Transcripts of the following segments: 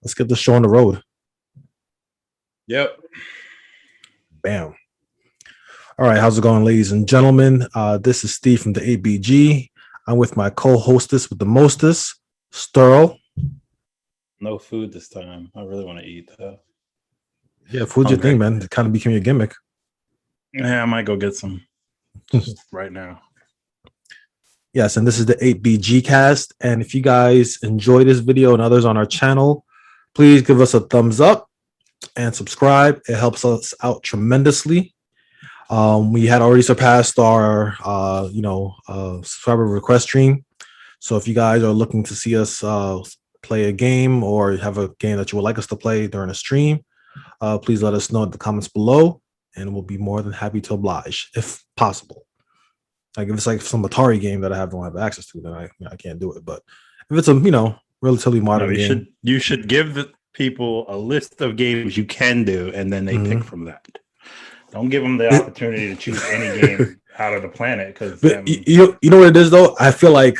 Let's get the show on the road. Yep. Bam. All right, how's it going, ladies and gentlemen? This is Steve from the 8BG. I'm with my co-hostess with the mostest, Sterl. No food this time. I really want to eat though. Yeah, food's your thing, man. It kind of became your gimmick. Yeah, I might go get some right now. Yes, and this is the 8BGCast. And if you guys enjoy this video and others on our channel, please give us a thumbs up and subscribe. It helps us out tremendously. We had already surpassed our subscriber request stream. So if you guys are looking to see us play a game or have a game that you would like us to play during a stream, please let us know in the comments below, and we'll be more than happy to oblige if possible. Like if it's like some Atari game that I don't have access to, then I can't do it. But if it's a relatively modern game, you should give the people a list of games you can do, and then they pick from that. Don't give them the opportunity to choose any game out of the planet. Because you know what it is though. I feel like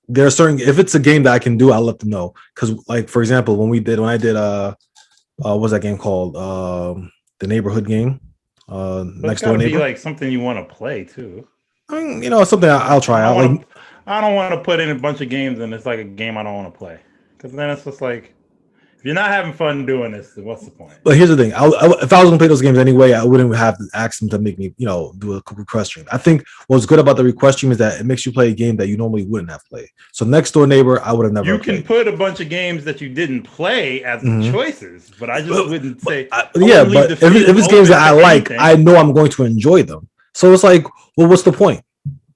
there are certain, if it's a game that I can do, I'll let them know. Because like for example, when I did what was that game called? The neighborhood game. Next door neighbor. Be like something you want to play too. I mean, something I'll try out. I don't want to put in a bunch of games and it's like a game I don't want to play, because then it's just like, if you're not having fun doing this, then what's the point? But here's the thing: if I was going to play those games anyway, I wouldn't have to ask them to make me, do a request stream. I think what's good about the request stream is that it makes you play a game that you normally wouldn't have played. So next door neighbor, I would have never. You can put a bunch of games that you didn't play as choices, but I just wouldn't say. But if it's games that I like, I know I'm going to enjoy them. So it's like, well, what's the point?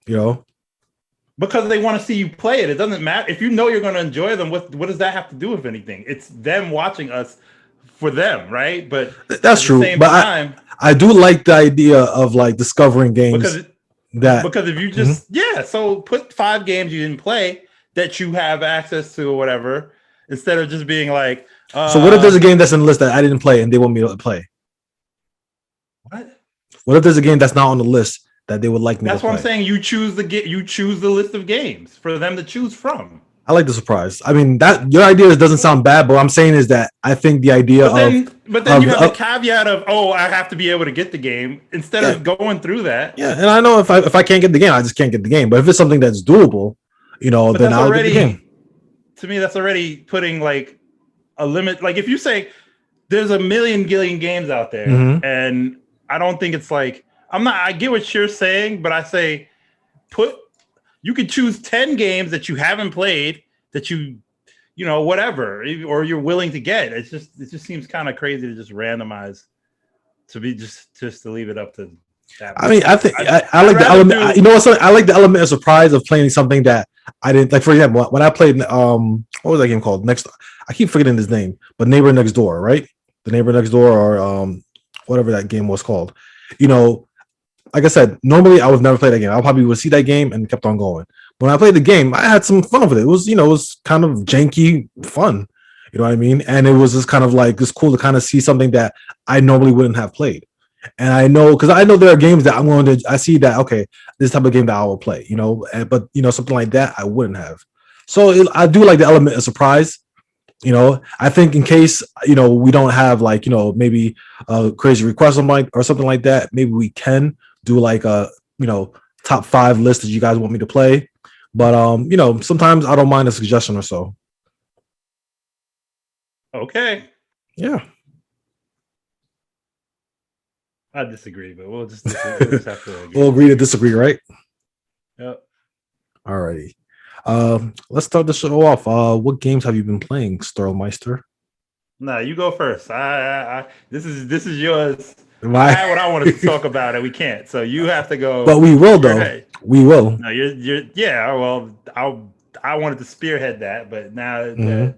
Because they want to see you play it. It doesn't matter if you know you're going to enjoy them. What does that have to do with anything? It's them watching us for them, right? But that's true. But I do like the idea of like discovering games because if you just so put 5 games you didn't play that you have access to or whatever, instead of just being like. So what if there's a game that's in the list that I didn't play and they want me to play? What if there's a game that's not on the list that they would like me to play? That's what I'm saying. You choose the list of games for them to choose from. I like the surprise. I mean, that your idea doesn't sound bad, but what I'm saying is that I think the idea but then you have the caveat of, I have to be able to get the game instead of going through that. Yeah, and I know if I can't get the game, I just can't get the game. But if it's something that's doable, then I'll get the game. To me, that's already putting like a limit. Like if you say there's a million games out there, and I don't think it's like, I get what you're saying, but I say you could choose 10 games that you haven't played that whatever, or you're willing to get. It just seems kind of crazy to just randomize, to be just to leave it up to that. I mean, I think I like the element. I like the element of surprise of playing something that I didn't like. For example, when I played what was that game called? I keep forgetting his name, but Neighbor Next Door, right? The Neighbor Next Door, or whatever that game was called. Like I said, normally I would never play that game. I probably would see that game and kept on going. When I played the game, I had some fun with it. It was, it was kind of janky fun. You know what I mean? And it was just kind of like, it's cool to kind of see something that I normally wouldn't have played. And I know there are games that I see that, okay, this type of game that I will play, but something like that, I wouldn't have. So I do like the element of surprise. I think in case, we don't have like, maybe a crazy request or something like that, maybe we can do like a, top 5 list that you guys want me to play. But, sometimes I don't mind a suggestion or so. Okay. Yeah. I disagree, but we'll just have to agree. We'll agree to disagree, right? Yep. All righty. Let's start the show off. What games have you been playing, Sterlmeister? No, you go first. This is yours. I had what I wanted to talk about, and we can't. So you have to go. But we will, though. We will. No, you're. Yeah. Well, I wanted to spearhead that, but now.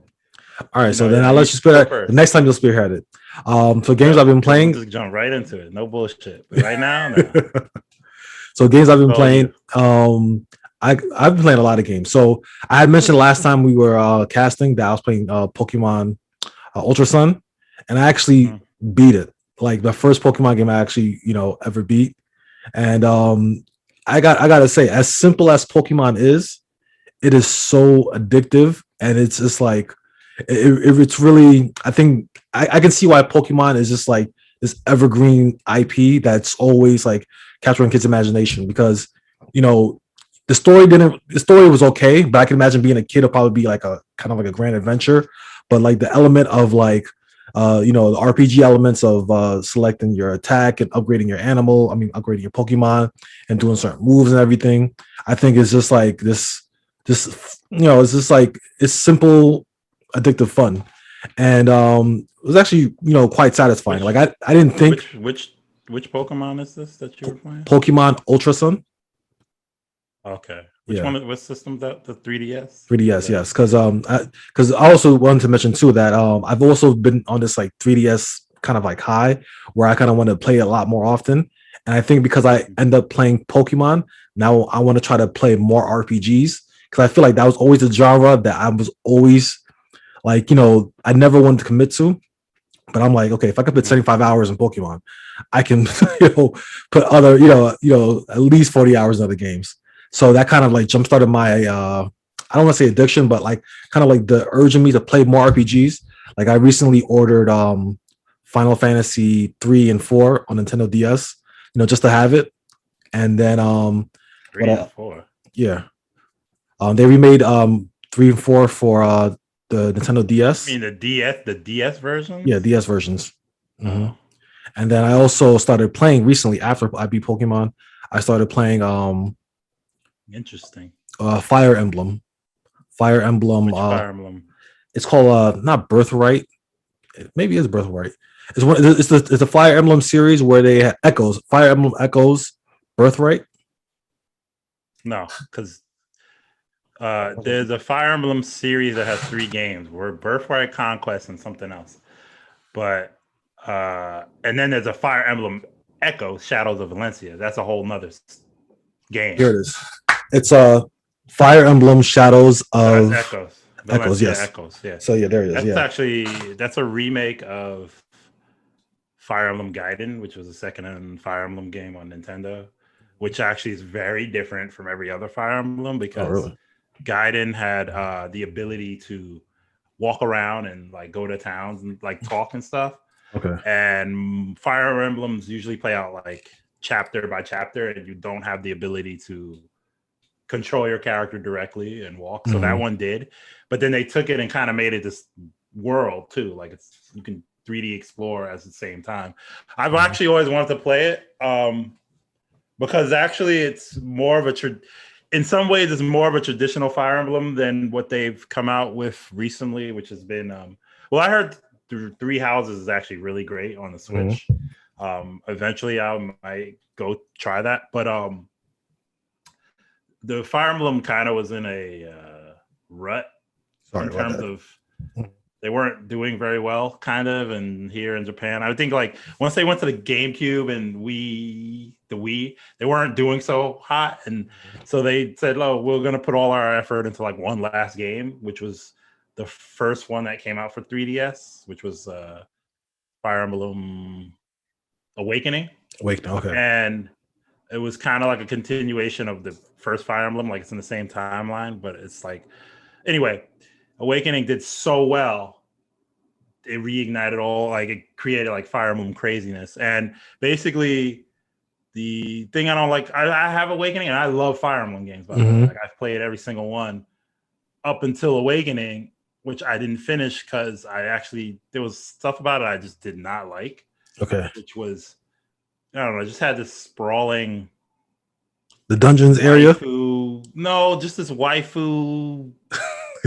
All right. So then I'll let you spearhead. The next time you'll spearhead it. So games I've been playing. Just jump right into it. No bullshit. But right now, no. So games I've been playing. I've been playing a lot of games. So I had mentioned last time we were casting that I was playing Pokemon Ultra Sun, and I actually beat it. Like the first Pokemon game I actually ever beat. And I gotta say, as simple as Pokemon is, it is so addictive, and it's just like It's really, I think I can see why Pokemon is just like this evergreen IP that's always like capturing kids' imagination because you know the story was okay, but I can imagine being a kid will probably be like a kind of like a grand adventure, but like the element of like the RPG elements of selecting your attack and upgrading your animal, I mean upgrading your Pokemon and doing certain moves and everything, I think it's just like this it's just like it's simple addictive fun, and it was actually quite satisfying. Like I didn't think which Pokemon is this that you were playing? Pokemon Ultra Sun. Okay, which Yeah, one? What system? That the 3DS? 3DS, yes. Because I also wanted to mention too that I've also been on this like 3DS kind of like high where I kind of want to play a lot more often, and I think because I end up playing Pokemon now, I want to try to play more RPGs because I feel like that was always a genre that I was always like, I never wanted to commit to, but I'm like, okay, if I could put 75 hours in Pokemon, I can, put other, at least 40 hours in other games. So that kind of like jump started my, I don't want to say addiction, but like kind of like the urge in me to play more RPGs. Like I recently ordered Final Fantasy 3 and 4 on Nintendo DS, just to have it. And then 3 and 4. Yeah. They remade 3 and 4 for the Nintendo DS. I mean the DS version? Yeah, DS versions. Mm-hmm. And then I also started playing recently after I beat Pokemon. I started playing interesting. Fire Emblem. Fire Emblem. Which Fire Emblem? It's called not Birthright. Maybe it's Birthright. It's the Fire Emblem series where they have Echoes. Fire Emblem Echoes, Birthright. No, because there's a Fire Emblem series that has 3 games. Where Birthright, Conquest, and something else. But and then there's a Fire Emblem Echo, Shadows of Valencia. That's a whole nother game. Here it is. It's Fire Emblem Shadows of Echoes. Echoes, yes. Echoes, yeah. So yeah, there it is. That's a remake of Fire Emblem Gaiden, which was the second Fire Emblem game on Nintendo, which actually is very different from every other Fire Emblem because Gaiden had the ability to walk around and like go to towns and like talk and stuff. Okay. And Fire Emblems usually play out like chapter by chapter, and you don't have the ability to control your character directly and walk. So that one did, but then they took it and kind of made it this world too. Like you can 3D explore at the same time. I've actually always wanted to play it because actually it's more of in some ways it's more of a traditional Fire Emblem than what they've come out with recently, which has been I heard Three Houses is actually really great on the Switch. Eventually I might go try that, but the Fire Emblem kind of was in a rut in terms of they weren't doing very well, kind of, and here in Japan. I would think like once they went to the GameCube and the Wii, they weren't doing so hot, and so they said, "Oh, we're gonna put all our effort into like one last game," which was the first one that came out for 3DS, which was Fire Emblem Awakening. Okay. And it was kind of like a continuation of the first Fire Emblem, like it's in the same timeline, but it's like anyway. Awakening did so well, it reignited all, like it created like Fire Emblem craziness. And basically, the thing I don't like, I have Awakening and I love Fire Emblem games, by the way. Like I've played every single one up until Awakening, which I didn't finish because there was stuff about it I just did not like. Okay. Which was, I don't know, just had this sprawling. The dungeons area? No, just this waifu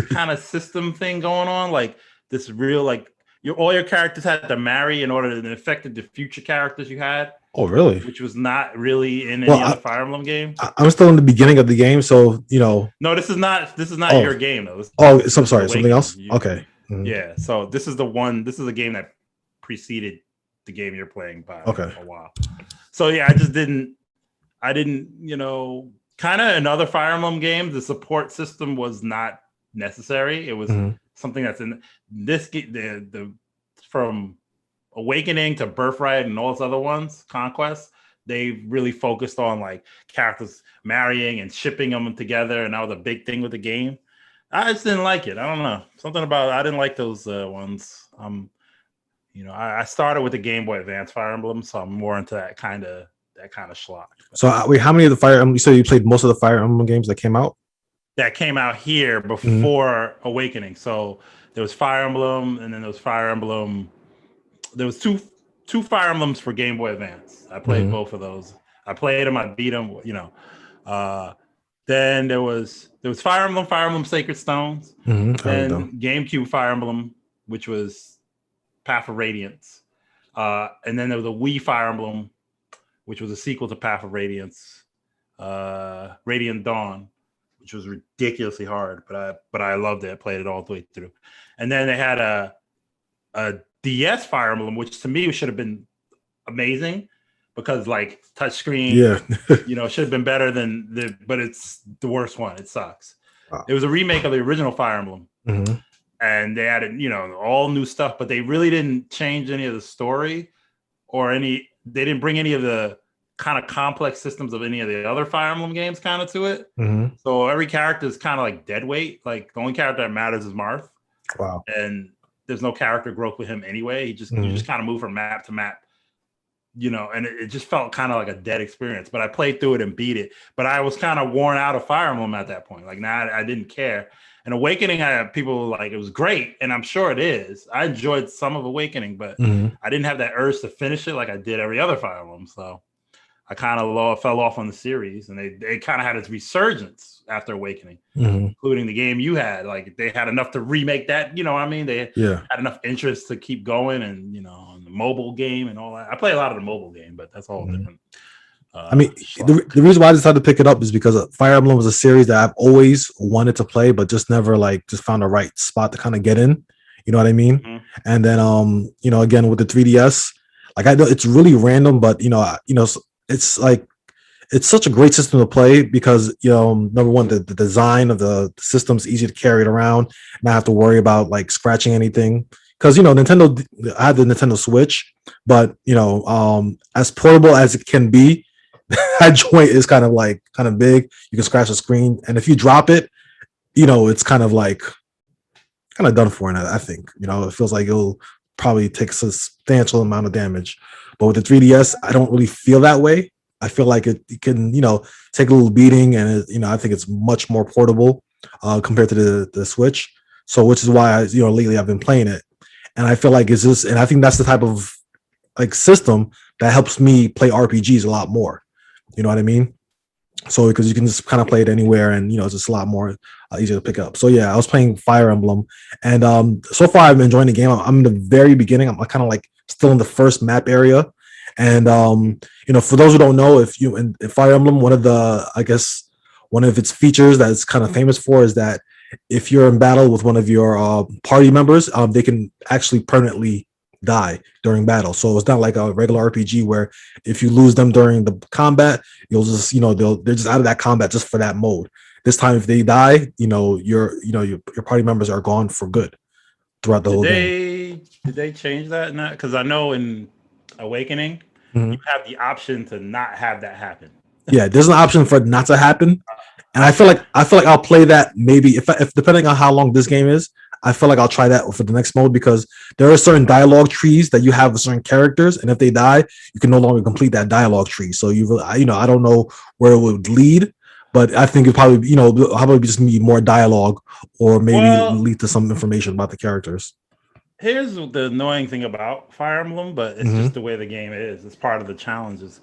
kind of system thing going on, like this real like all your characters had to marry in order to affect the future characters you had. Oh, really? Which was not really in any other Fire Emblem game. I'm still in the beginning of the game, so No, this is not your game though. I'm sorry, something else. Okay. Yeah, so this is a game that preceded the game you're playing by a while. So yeah, I didn't, kind of in other Fire Emblem games, the support system was not necessary. It was something that's in this game. The from Awakening to Birthright and all those other ones, Conquest, they really focused on like characters marrying and shipping them together, and that was a big thing with the game. I just didn't like it. I don't know. Something about I didn't like those ones. I started with the Game Boy Advance Fire Emblem, so I'm more into that kind of schlock. So wait, how many of the Fire Emblem? So you played most of the Fire Emblem games that came out? That came out here before Awakening. So there was Fire Emblem, and then there was Fire Emblem. There was two Fire Emblems for Game Boy Advance. I played both of those. I played them. I beat them. Then there was Fire Emblem Sacred Stones, and GameCube Fire Emblem, which was Path of Radiance, and then there was a Wii Fire Emblem, which was a sequel to Path of Radiance, Radiant Dawn, which was ridiculously hard, but I loved it. I played it all the way through. And then they had a DS Fire Emblem, which to me should have been amazing because like touchscreen, should have been better than but it's the worst one. It sucks. Wow. It was a remake of the original Fire Emblem. And they added, all new stuff, but they really didn't change any of the story they didn't bring any of the kind of complex systems of any of the other Fire Emblem games kind of to it. So every character is kind of like dead weight. Like the only character that matters is Marth. Wow. And there's no character growth with him anyway. You just kind of move from map to map, and it just felt kind of like a dead experience. But I played through it and beat it. But I was kind of worn out of Fire Emblem at that point. Like now I didn't care. And Awakening, people like it was great, and I'm sure it is. I enjoyed some of Awakening, but I didn't have that urge to finish it like I did every other Fire Emblem. So I kind of fell off on the series, and they kind of had its resurgence after Awakening, including the game you had. Like they had enough to remake that, you know what I mean? They had enough interest to keep going, and the mobile game and all that. I play a lot of the mobile game, but that's all different. The reason why I decided to pick it up is because Fire Emblem was a series that I've always wanted to play, but just never just found the right spot to kind of get in. You know what I mean? And then again with the 3DS, like I know it's really random, but it's like it's such a great system to play because number one, the design of the system's easy to carry it around, not have to worry about like scratching anything. Because Nintendo, I had the Nintendo Switch, but as portable as it can be, that joint is kind of big. You can scratch the screen, and if you drop it, it's kind of done for. And I think it feels like it'll probably take a substantial amount of damage. But with the 3DS, I don't really feel that way. I feel like it can take a little beating, and I think it's much more portable compared to the Switch. So which is why lately I've been playing it, and I feel like and I think that's the type of system that helps me play RPGs a lot more. You know what I mean? So because you can just kind of play it anywhere, and it's just a lot more easier to pick up. So yeah, I was playing Fire Emblem, and so far I've been enjoying the game. I'm in the very beginning. I'm kind of still in the first map area, and for those who don't know, in Fire Emblem, one of its features that it's kind of famous for is that if you're in battle with one of your party members, they can actually permanently die during battle. So it's not like a regular RPG where if you lose them during the combat, you'll just they're just out of that combat just for that mode. This time, if they die, your party members are gone for good throughout the whole game. Did they change that? Not because I know in Awakening you have the option to not have that happen. Yeah, there's an option for it not to happen, and I feel like I'll play that maybe if depending on how long this game is. I feel like I'll try that for the next mode because there are certain dialogue trees that you have with certain characters, and if they die, you can no longer complete that dialogue tree. So I don't know where it would lead, but I think it probably just be more dialogue or maybe lead to some information about the characters. Here's the annoying thing about Fire Emblem, but it's just the way the game is. It's part of the challenges.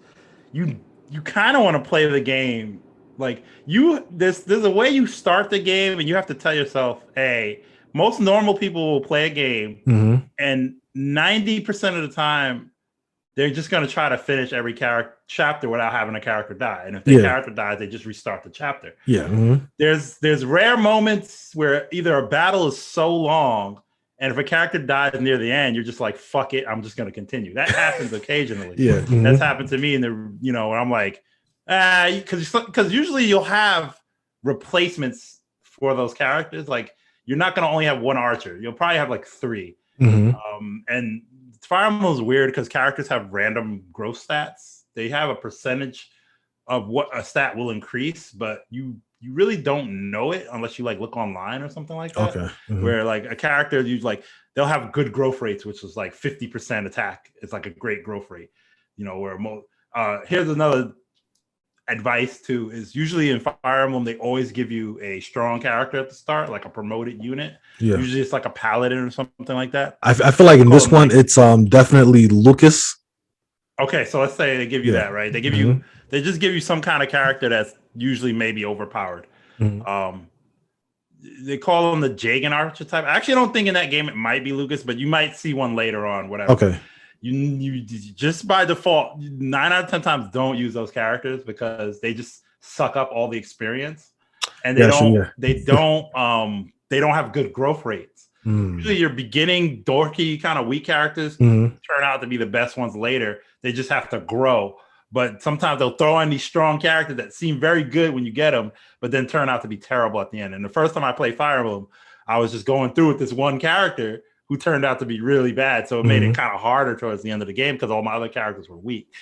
You kind of want to play the game like there's a way you start the game, and you have to tell yourself, hey. Most normal people will play a game, and 90% of the time, they're just going to try to finish every chapter without having a character die. And if the character dies, they just restart the chapter. Yeah. There's rare moments where either a battle is so long, and if a character dies near the end, you're just like, fuck it, I'm just going to continue. That happens occasionally. That's happened to me in where I'm like, because usually you'll have replacements for those characters. Like, you're not going to only have one archer. You'll probably have like 3. And Fire Emblem is weird because characters have random growth stats. They have a percentage of what a stat will increase, but you you really don't know it unless you like look online or something like that. Okay. Where like a character, you like they'll have good growth rates, which is like 50% attack. It's like a great growth rate, you know. Where here's another advice too is usually in Fire Emblem they always give you a strong character at the start, like a promoted unit. Yeah. Usually it's like a paladin or something like that. I feel like in this one it's definitely Lucas. Okay, so let's say they give you that, right? They give you they just give you some kind of character that's usually maybe overpowered. They call him the Jagan archetype. I actually don't think in that game it might be Lucas, but you might see one later on, whatever. Okay. You just by default 9 out of 10 times don't use those characters because they just suck up all the experience, and they don't have good growth rates. Usually your beginning dorky kind of weak characters turn out to be the best ones later. They just have to grow, but sometimes they'll throw in these strong characters that seem very good when you get them, but then turn out to be terrible at the end. And the first time I played Fire Emblem, I was just going through with this one character who turned out to be really bad. So it made it kind of harder towards the end of the game because all my other characters were weak.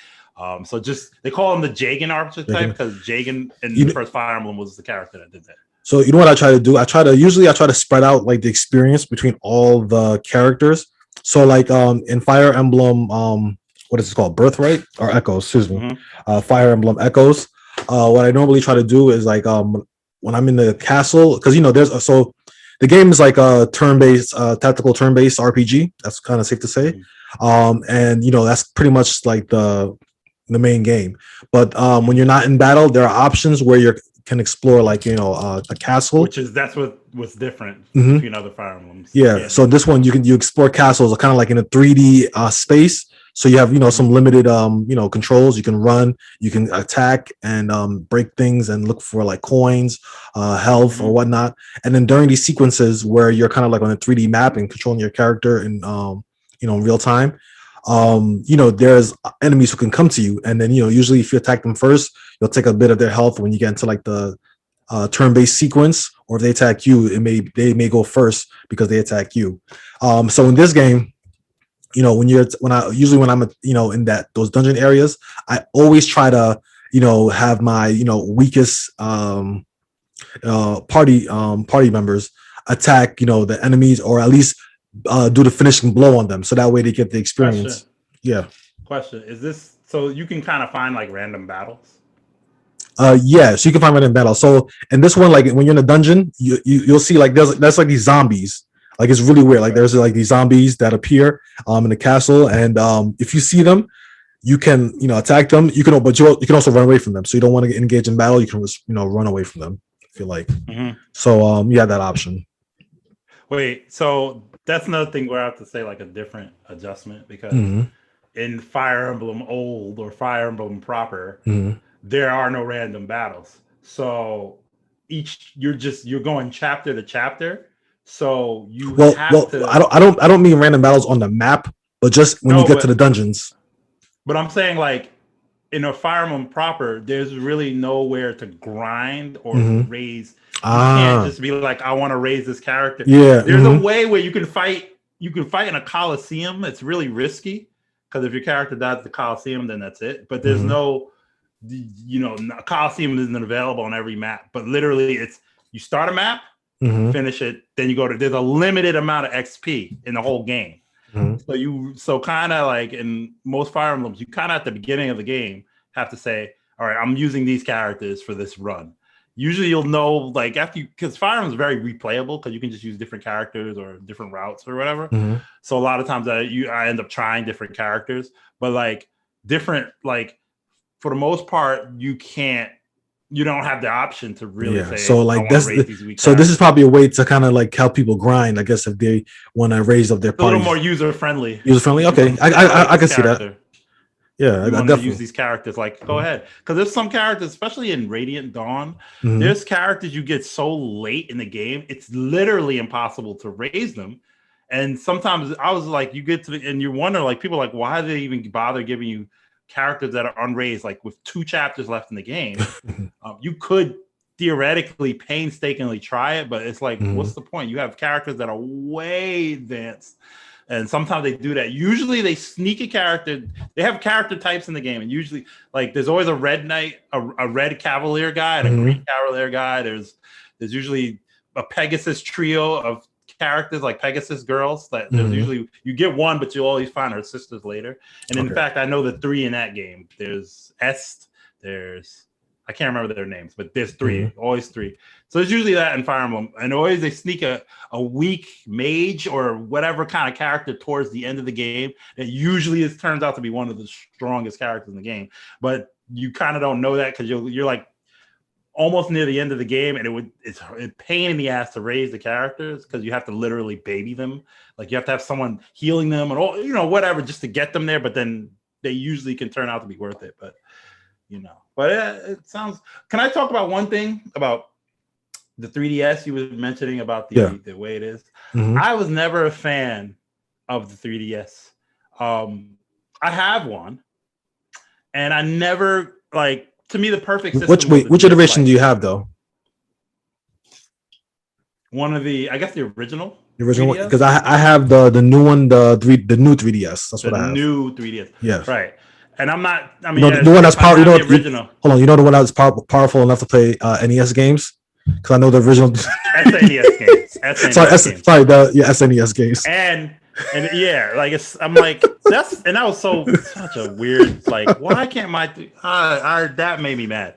So they call him the Jagan archetype because Jagan in the first Fire Emblem was the character that did that. So you know what I try to do? I try to spread out like the experience between all the characters. So like in Fire Emblem, what is it called? Birthright or Echoes? Excuse me. Fire Emblem Echoes. What I normally try to do is like when I'm in the castle, because you know the game is like a turn-based, tactical turn-based RPG. That's kind of safe to say, and you know that's pretty much like the main game. But when you're not in battle, there are options where you can explore, like a castle. That's what's different between other Fire Emblems. Yeah. So this one you explore castles, kind of like in a 3D space. So you have some limited controls. You can run, you can attack and break things and look for like coins, health or whatnot. And then during these sequences where you're kind of like on a 3D map and controlling your character in in real time, there's enemies who can come to you, and then usually if you attack them first, you'll take a bit of their health when you get into like the turn-based sequence, or if they attack you, they may go first because they attack you. So in this game, when I'm in those dungeon areas, I always try to have my weakest party members attack the enemies, or at least do the finishing blow on them, so that way they get the experience. Question is this, so you can kind of find like random battles? Yeah, so you can find random battles. So in this one, like when you're in a dungeon, you'll see like there's like these zombies. Like it's really weird. Like there's like these zombies that appear in the castle, and if you see them, you can attack them. You can also run away from them. So you don't want to engage in battle. You can just run away from them if you like. So you have that option. Wait, so that's another thing where I have to say like a different adjustment, because in Fire Emblem Old or Fire Emblem proper, there are no random battles. So you're going chapter to chapter. So you have to. I don't mean random battles on the map, but just when you get to the dungeons. But I'm saying like in a Fire Emblem proper, there's really nowhere to grind or raise. You can't just be like, I want to raise this character. Yeah, there's a way where you can fight. You can fight in a Coliseum. It's really risky because if your character dies at the Coliseum, then that's it. But there's no, a Coliseum isn't available on every map. But literally, it's you start a map, finish it, then you go to. There's a limited amount of XP in the whole game. So kind of like in most Fire Emblems, you kind of at the beginning of the game have to say, all right, I'm using these characters for this run. Usually you'll know like because Fire Emblem is very replayable because you can just use different characters or different routes or whatever. So a lot of times I end up trying different characters, but like different, like for the most part, you don't have the option to really say. So like this is probably a way to kind of like help people grind, I guess, if they want to raise up their party. A little more user friendly. Okay, I can see that. Yeah, I definitely use these characters. Like, go ahead, because there's some characters, especially in Radiant Dawn. There's characters you get so late in the game, it's literally impossible to raise them. And sometimes I was like, you get to and you wonder, like, people are like, why do they even bother giving you characters that are unraised? Like with 2 chapters left in the game, you could theoretically painstakingly try it, but it's like, what's the point? You have characters that are way advanced And sometimes they do that. Usually they sneak a character. They have character types in the game, and usually, like, there's always a red knight, a red cavalier guy, and a green cavalier guy. There's usually a Pegasus trio of characters, like Pegasus girls. That there's usually, you get one, but you always find her sisters later. And in fact, I know the 3 in that game. There's Est. There's, I can't remember their names, but there's 3, always 3. So it's usually that in Fire Emblem, and always they sneak a weak mage or whatever kind of character towards the end of the game. That usually turns out to be one of the strongest characters in the game, but you kind of don't know that because you're like almost near the end of the game, and it's a pain in the ass to raise the characters because you have to literally baby them. Like, you have to have someone healing them and all, whatever, just to get them there. But then they usually can turn out to be worth it. But it sounds. Can I talk about one thing about the 3DS you were mentioning about the way it is? I was never a fan of the 3DS. I have one, and I never, like, to me, the perfect system. Which iteration do you have, though? One of I guess the original. The original one, because I have the new one, the new 3DS. That's what I have. The new 3DS. Yeah. Right. And I'm not. I mean, the one that's powerful. The original. Hold on. You know the one that's powerful enough to play NES games? Because I know the original. SNES games. Sorry, the SNES games. And yeah, like, I'm like, that was such a weird, like, why can't that made me mad.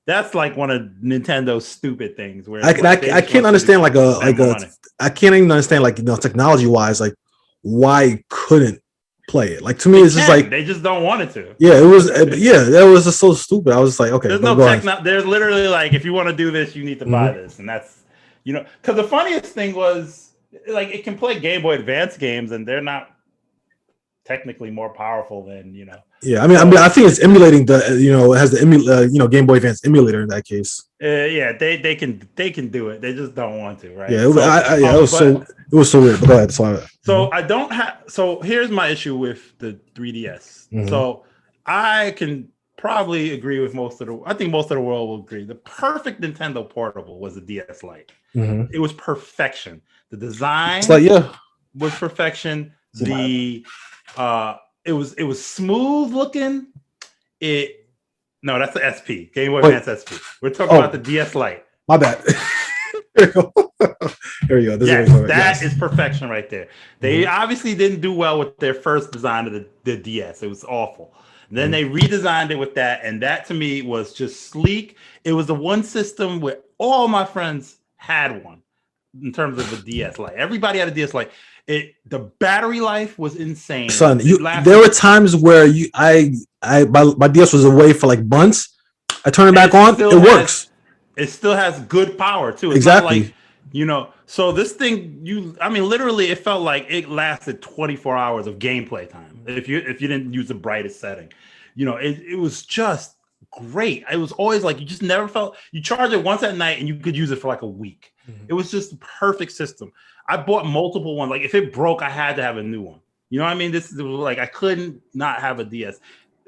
That's like one of Nintendo's stupid things where I can't understand I can't even understand, like, technology wise, like, why you couldn't play it. Like, to me, it's just like they just don't want it to. Yeah, it was. That was just so stupid. I was just like, okay, there's no there's literally, like, if you want to do this, you need to buy this, and that's because the funniest thing was, like, it can play Game Boy Advance games, and they're not technically more powerful than Yeah, I mean, I think it's emulating the it has the Game Boy Advance emulator in that case. Yeah, they can do it. They just don't want to, right? Yeah, it was so weird. But go ahead. So I don't have. So here's my issue with the 3DS. So I can probably agree with I think most of the world will agree. The perfect Nintendo portable was the DS Lite. It was perfection. The design was perfection. It was smooth looking. No, that's the SP, Game Boy Advance SP. We're talking about the DS Lite. My bad. Here we go. Here we go. That is perfection right there. They obviously didn't do well with their first design of the DS. It was awful. And then they redesigned it with that, and that to me was just sleek. It was the one system where all my friends had one in terms of the DS Lite. Everybody had a DS Lite. The battery life was insane. Son, there were times where my DS was away for like months. I turn it back on, it works. It still has good power too. It's exactly. Not like, so this thing, literally, it felt like it lasted 24 hours of gameplay time if you didn't use the brightest setting. It was just great. It was always like, you just never felt, you charge it once at night and you could use it for like a week. It was just a perfect system. I bought multiple ones. Like, if it broke, I had to have a new one. You know what I mean? This was like, I couldn't not have a DS.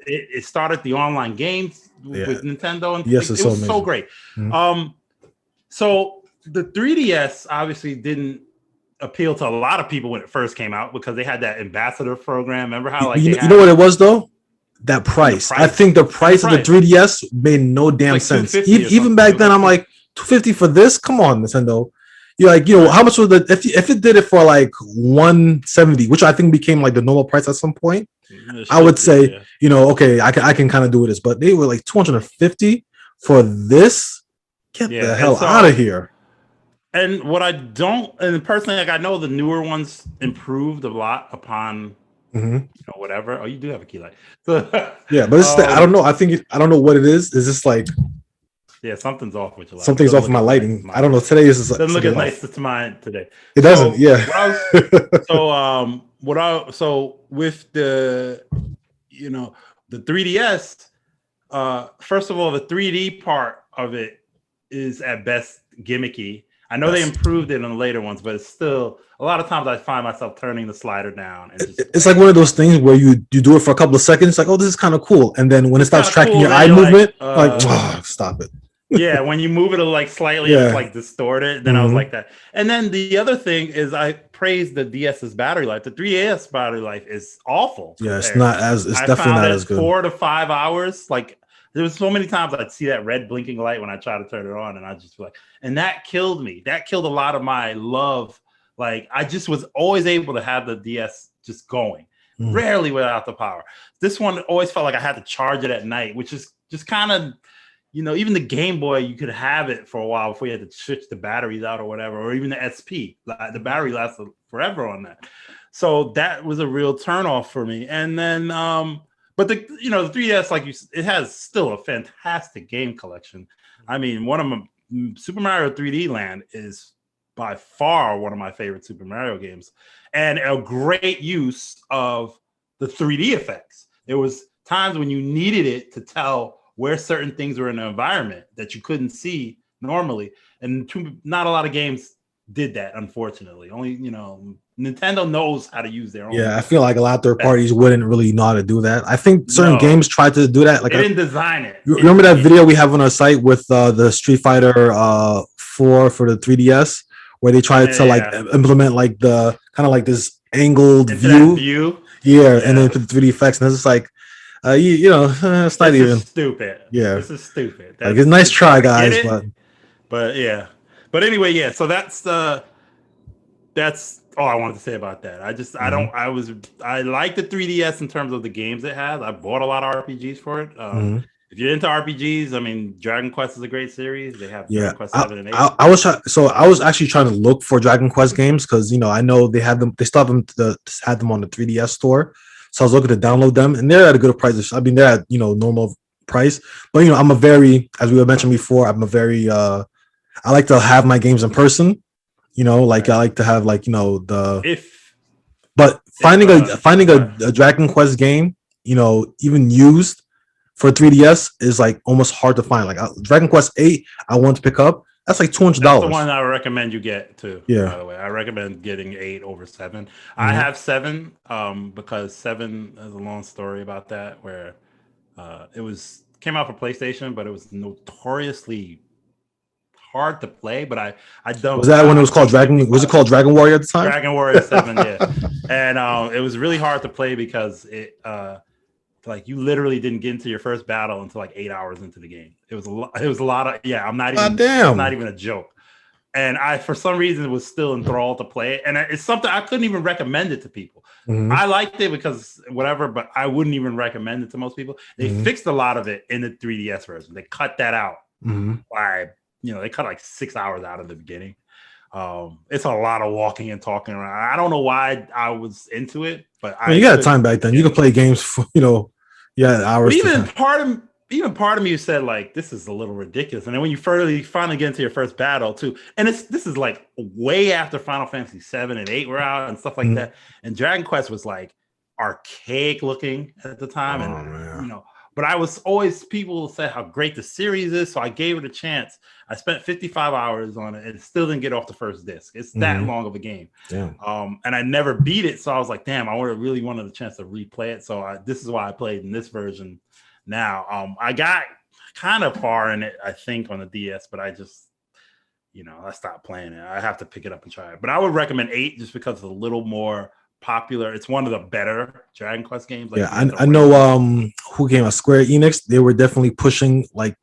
It started the online games with Nintendo, and it was so great. So the 3DS obviously didn't appeal to a lot of people when it first came out because they had that ambassador program. Remember how you know what it was though? That price. I think the price of the 3DS made no damn sense. Even back then, I'm like, $250 for this? Come on, Nintendo. You're like, how much was if it did it for like $170, which I think became like the normal price at some point, I would say, okay, I can kind of do this, but they were like $250 for this. Get the hell out of here. And what I don't, and personally, like, I know the newer ones improved a lot upon whatever. Oh, you do have a key light. So, yeah, but it's I don't know. I don't know what it is. Is this like? Yeah, something off with your lighting. Something's off with my lighting. I don't know. Today is doesn't look as nice to mine today. It doesn't. Yeah. So with the the 3DS, first of all, the 3D part of it is at best gimmicky. I know they improved it on the later ones, but it's still a lot of times I find myself turning the slider down. And it's like one of those things where you do it for a couple of seconds, like, oh, this is kind of cool, and then when it starts tracking your eye movement, stop it. Yeah, when you move it like slightly, it's like distorted. Then I was like that. And then the other thing is, I praise the DS's battery life. The 3DS battery life is awful. Yeah, it's not as. It's definitely not as good. 4 to 5 hours. Like there was so many times I'd see that red blinking light when I try to turn it on, and I just feel like, and that killed me. That killed a lot of my love. Like I just was always able to have the DS just going, rarely without the power. This one always felt like I had to charge it at night, which is just kind of. Even the Game Boy, you could have it for a while before you had to switch the batteries out or whatever, or even the SP. The battery lasted forever on that. So that was a real turnoff for me. And then, but the 3DS, like it has still a fantastic game collection. I mean, one of them, Super Mario 3D Land is by far one of my favorite Super Mario games, and a great use of the 3D effects. There was times when you needed it to tell where certain things were in the environment that you couldn't see normally. And not a lot of games did that, unfortunately. Only, Nintendo knows how to use their own. Yeah, I feel like a lot of third parties wouldn't really know how to do that. I think certain games tried to do that. Like they didn't design it. You remember that video we have on our site with the Street Fighter 4 for the 3DS, where they tried to implement like the kind of like this angled view. Yeah, and then put the 3D effects, and it's just like, it's not even stupid. Yeah, this is stupid. Like, it's a nice try, guys, but yeah. But anyway, yeah. So that's all I wanted to say about that. I like the 3DS in terms of the games it has. I bought a lot of RPGs for it. If you're into RPGs, I mean, Dragon Quest is a great series. They have Dragon Quest 7 and 8. I was actually trying to look for Dragon Quest games because I know they had them. They still had them on the 3DS store. So I was looking to download them, and they're at a good price. I mean, they're at normal price. But I'm a very, as we mentioned before, I'm a very I like to have my games in person. I like to have finding a Dragon Quest game, even used for 3DS is like almost hard to find. Like Dragon Quest 8, I want to pick up. That's like $200. That's the one I recommend you get too. Yeah. By the way, I recommend getting 8 over 7. I have 7 because 7 is a long story about that where it came out for PlayStation, but it was notoriously hard to play. But I don't. Was that when it was called Dragon? Was it called Dragon Warrior at the time? Dragon Warrior 7, yeah. And it was really hard to play because it like you literally didn't get into your first battle until like 8 hours into the game. It was a lot of I'm not even a joke. And I, for some reason, was still enthralled to play it. And it's something I couldn't even recommend it to people. I liked it because whatever, but I wouldn't even recommend it to most people. They fixed a lot of it in the 3DS version. They cut that out by, they cut like 6 hours out of the beginning. It's a lot of walking and talking around. I don't know why I was into it, but you got time back then. You could play games for, hours. But even part of me said like, this is a little ridiculous. And then when you finally get into your first battle too, and this is like way after Final Fantasy 7 and 8 were out and stuff like that. And Dragon Quest was like archaic looking at the time. But I was always, people said how great the series is. So I gave it a chance. I spent 55 hours on it and still didn't get off the first disc. It's that long of a game. And I never beat it. So I was like, damn, I really wanted a chance to replay it. So this is why I played in this version now. I got kind of far in it, I think, on the DS, but I just, I stopped playing it. I have to pick it up and try it. But I would recommend 8 just because it's a little more popular. It's one of the better Dragon Quest games. Like, I know who came out, Square Enix. They were definitely pushing they're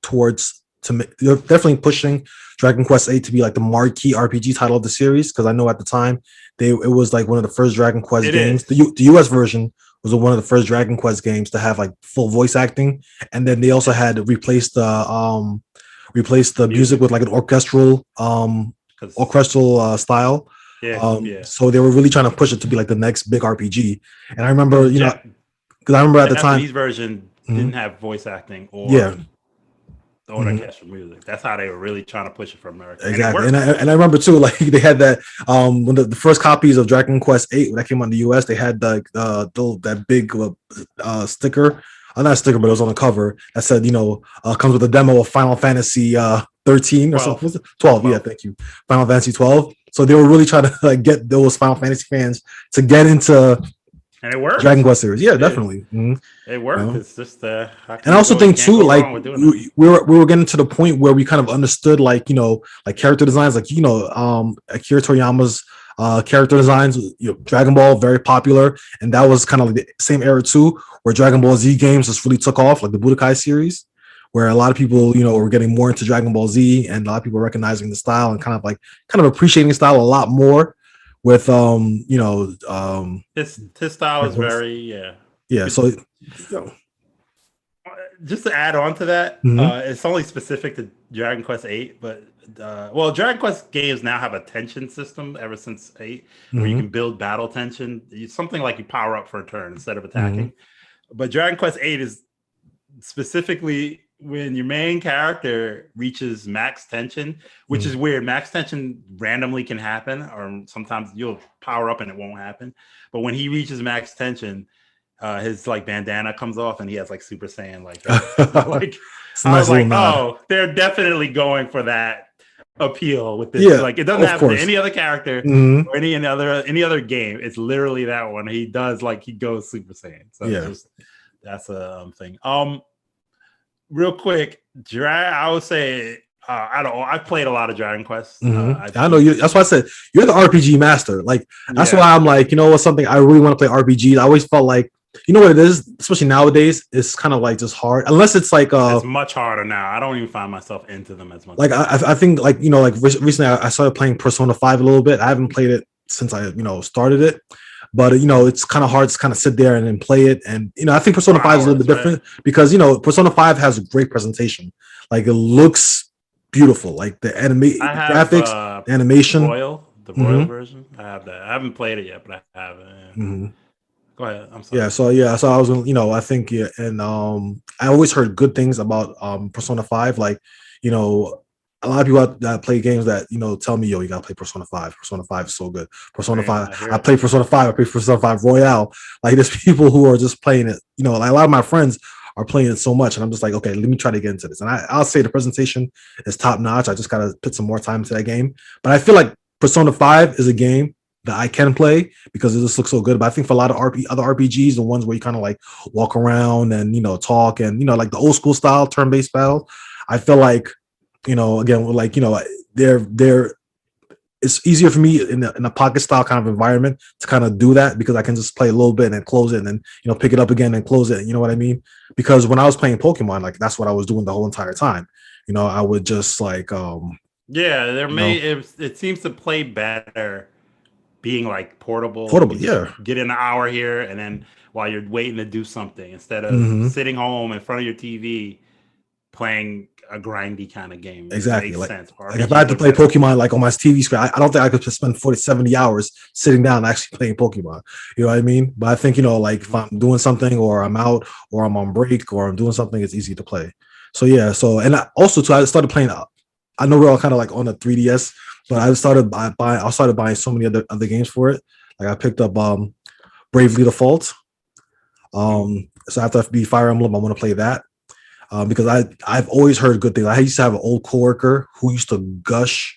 definitely pushing Dragon Quest 8 to be like the marquee RPG title of the series, because I know at the time it was like one of the first Dragon Quest games. The US version was one of the first Dragon Quest games to have like full voice acting, and then they also had replaced the music with like an orchestral style. So they were really trying to push it to be like the next big RPG. And I remember, because I remember at the time, Japanese version didn't have voice acting or the orchestral music. That's how they were really trying to push it for America. Exactly. And I remember too, like they had that when the first copies of Dragon Quest 8 when that came out in the US, they had that big sticker. Not a sticker, but it was on the cover that said, comes with a demo of Final Fantasy 13 or something. 12. Yeah, thank you. Final Fantasy 12. So they were really trying to like get those Final Fantasy fans to get into And it works. Dragon Quest series. Yeah, definitely. It worked. It's just and I also think too, like we were getting to the point where we kind of understood, like, like character designs, like, Akira Toriyama's character designs. Dragon Ball, very popular, and that was kind of like the same era too, where Dragon Ball Z games just really took off, like the Budokai series, where a lot of people, were getting more into Dragon Ball Z, and a lot of people recognizing the style and kind of appreciating the style a lot more. With his style is very yeah. So just to add on to that, it's only specific to Dragon Quest 8, but Dragon Quest games now have a tension system ever since 8, where you can build battle tension. It's something like you power up for a turn instead of attacking. But Dragon Quest 8 is specifically when your main character reaches max tension, which is weird. Max tension randomly can happen, or sometimes you'll power up and it won't happen. But when he reaches max tension, his like bandana comes off and he has like Super Saiyan like like I was like, oh, they're definitely going for that appeal with this. Like it doesn't happen to any other character or any other game. It's literally that one. He does like he goes Super Saiyan. So that's a thing. Real quick, I would say I've played a lot of Dragon Quest. I know you. That's why I said you're the RPG master. Like that's why I'm like, what's something I really want to play RPGs. I always felt like, what it is, especially nowadays, it's kind of like just hard. Unless it's like it's much harder now. I don't even find myself into them as much. Like I think like like recently I started playing Persona 5 a little bit. I haven't played it since I started it. But it's kind of hard to kind of sit there and then play it, and I think Persona 5 is a little bit different because Persona 5 has great presentation. Like it looks beautiful, like the graphics, the animation. The Royal version. I have that. I haven't played it yet, but I have it. Go ahead. I'm sorry. So I was, I think, and I always heard good things about Persona 5. Like, a lot of people that play games that tell me, you gotta play Persona 5. Persona 5 is so good. Persona 5. I play Persona 5. I play Persona 5 Royale. Like there's people who are just playing it. Like a lot of my friends are playing it so much, and I'm just like, okay, let me try to get into this. And I'll say the presentation is top notch. I just gotta put some more time into that game. But I feel like Persona 5 is a game that I can play because it just looks so good. But I think for a lot of other RPGs, the ones where you kind of like walk around and talk and like the old school style turn-based battle, I feel like again, like they're it's easier for me in a pocket style kind of environment to kind of do that because I can just play a little bit and then close it and then pick it up again and close it. You know what I mean? Because when I was playing Pokemon, like that's what I was doing the whole entire time. I would just like it seems to play better being like portable. Get in an hour here and then while you're waiting to do something instead of sitting home in front of your TV playing a grindy kind of game. Exactly. Like if I had to play Pokemon like on my TV screen, I don't think I could spend 70 hours sitting down actually playing Pokemon. You know what I mean? But I think, like if I'm doing something or I'm out or I'm on break or I'm doing something, it's easy to play. So and I started playing. I know we're all kind of like on a 3DS, but I started buying so many other games for it. Like I picked up Bravely Default. So after I beat Fire Emblem, I want to play that. Because I've always heard good things. I used to have an old coworker who used to gush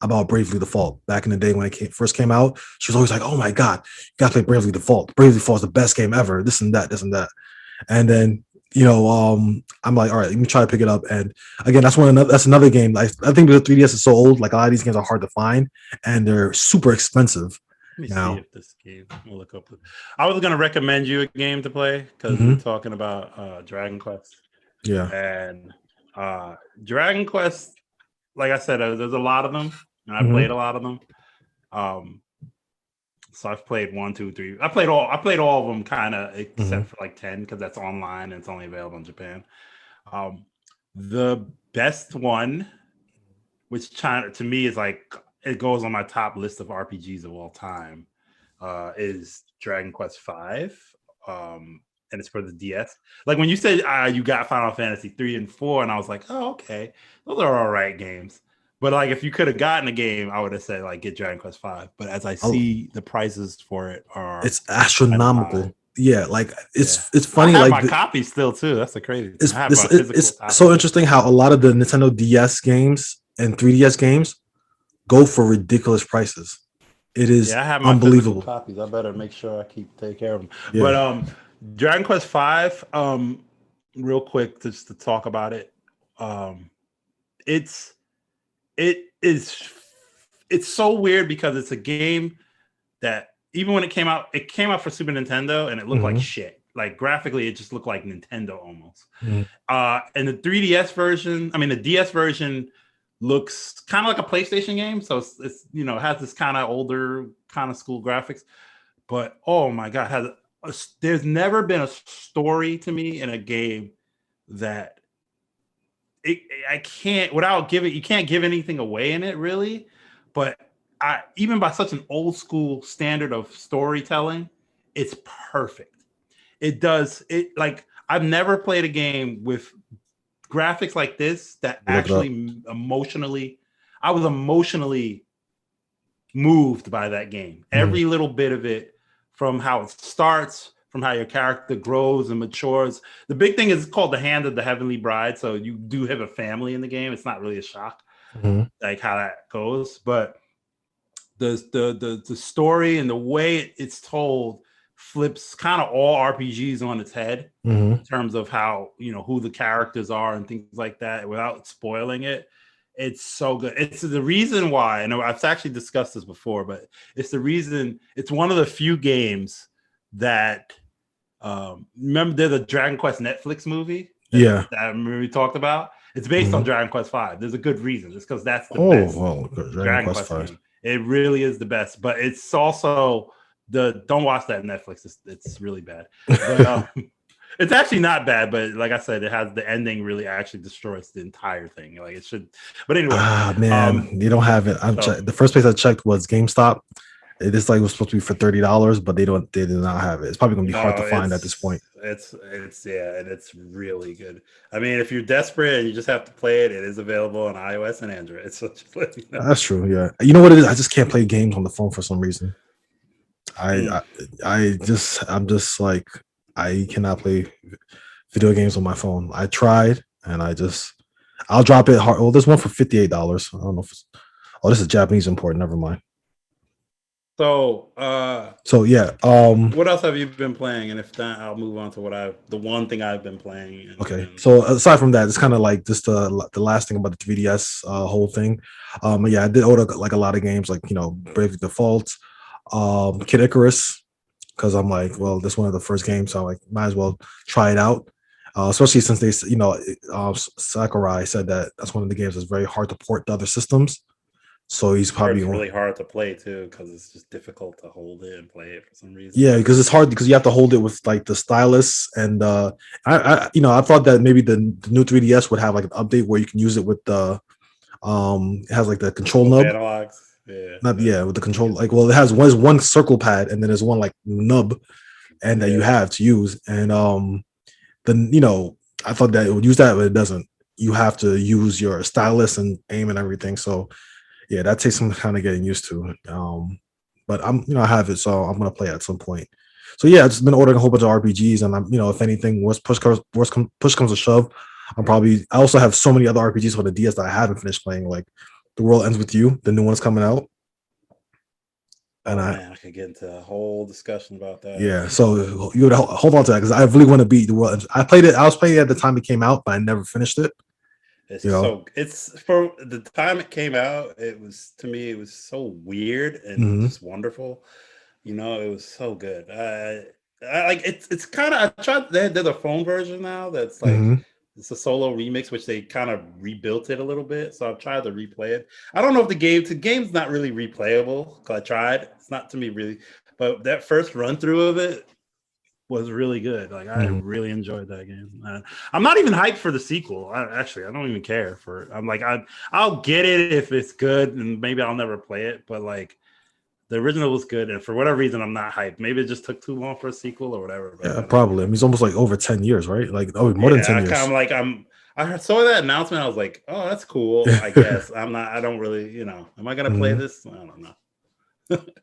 about Bravely Default back in the day when it first came out. She was always like, "Oh my god, you gotta play Bravely Default. Bravely Default is the best game ever. This and that, this and that." And then I'm like, all right, let me try to pick it up. And again, that's another game. I think the 3DS is so old. Like a lot of these games are hard to find, and they're super expensive. Let me see if this game. We'll look up. I was gonna recommend you a game to play because we're talking about Dragon Quest. Yeah, and Dragon Quest, like I said, there's a lot of them, and I played a lot of them. So I've played 1, 2, 3. I played all of them, kind of, except for like 10 because that's online and it's only available in Japan. The best one, which to me is like it goes on my top list of RPGs of all time, is Dragon Quest V. And it's for the DS. Like when you said you got Final Fantasy 3 and 4, and I was like, oh, okay, those are all right games. But like if you could have gotten a game, I would have said like get Dragon Quest 5. But as I see the prices for it it's astronomical. Yeah, like it's funny. I have my copy still too. That's the crazy. It's so interesting how a lot of the Nintendo DS games and 3DS games go for ridiculous prices. It is I have my unbelievable. physical copies. I better make sure I take care of them. Yeah. But Dragon Quest V, real quick, just to talk about it. It's so weird because it's a game that even when it came out for Super Nintendo and it looked like shit. Like graphically, it just looked like Nintendo almost. And the 3DS version, the DS version looks kind of like a PlayStation game. So it's it has this kind of older kind of school graphics. But oh my God, there's never been a story to me in a game that I can't you can't give anything away in it really. But even by such an old school standard of storytelling, it's perfect. It does it like I've never played a game with graphics like this that actually I was emotionally moved by that game. Every little bit of it, from how it starts, from how your character grows and matures. The big thing is called the Hand of the Heavenly Bride. So you do have a family in the game. It's not really a shock, like how that goes. But the story and the way it's told flips kind of all RPGs on its head in terms of how who the characters are and things like that without spoiling it. It's so good. It's the reason why, and I've actually discussed this before, but it's the reason it's one of the few games that remember there's a Dragon Quest Netflix movie that we talked about. It's based on Dragon Quest V. There's a good reason. It's because that's the best Dragon Quest game. It really is the best, but it's also don't watch that Netflix. It's really bad. But, it's actually not bad, but like I said, it has the ending really actually destroys the entire thing. Like it should. But anyway, you don't have it. The first place I checked was GameStop. It is like it was supposed to be for $30, but they did not have it. It's probably gonna be hard to find at this point. It's and it's really good. If you're desperate and you just have to play it, it is available on iOS and Android. So just That's true. Yeah, you know what it is? I just can't play games on the phone for some reason. I'm just like I cannot play video games on my phone. I tried and I'll drop it hard. Well, there's one for $58. I don't know if this is Japanese import. Never mind. So yeah. What else have you been playing? And if not, I'll move on to the one thing I've been playing. So aside from that, it's kind of like just the last thing about the 3DS whole thing. Yeah, I did order like a lot of games, like Bravely Default, Kid Icarus, because I'm like, well, this is one of the first games, so I'm like, might as well try it out. Especially since they, Sakurai said that that's one of the games that's very hard to port to other systems. So he's probably really hard to play too, because it's just difficult to hold it and play it for some reason. Yeah, because it's hard because you have to hold it with like the stylus, and I thought that maybe the new 3DS would have like an update where you can use it with the it has like the control nub. Analogs. With the control, like, well, it has one circle pad and then there's one like nub and that you have to use, and then I thought that it would use that, but it doesn't. You have to use your stylus and aim and everything. So yeah, that takes some kind of getting used to. But I have it, so I'm gonna play it at some point. So yeah, I've just been ordering a whole bunch of RPGs, and I'm if anything, push comes to shove, I also have so many other RPGs for the DS that I haven't finished playing, like The World Ends With You. The new one's coming out. And I could get into a whole discussion about that. Yeah, so you would hold on to that because I really want to beat The World. I played it. I was playing it at the time it came out, but I never finished it. It's for the time it came out. It was so weird and just wonderful. It was so good. I like it's kind of. I tried. There's a phone version now that's like it's a solo remix, which they kind of rebuilt it a little bit. So I've tried to replay it. I don't know if the game's not really replayable because I tried. It's not to me really, but that first run through of it was really good. Like I really enjoyed that game. I'm not even hyped for the sequel. I don't even care for it. I'm like I'll get it if it's good, and maybe I'll never play it. But like the original was good, and for whatever reason, I'm not hyped. Maybe it just took too long for a sequel or whatever. Yeah, probably. It's almost like over 10 years, right? Like more than 10 years. I saw that announcement. I was like, oh, that's cool. I guess I don't really. Am I gonna play this? I don't know.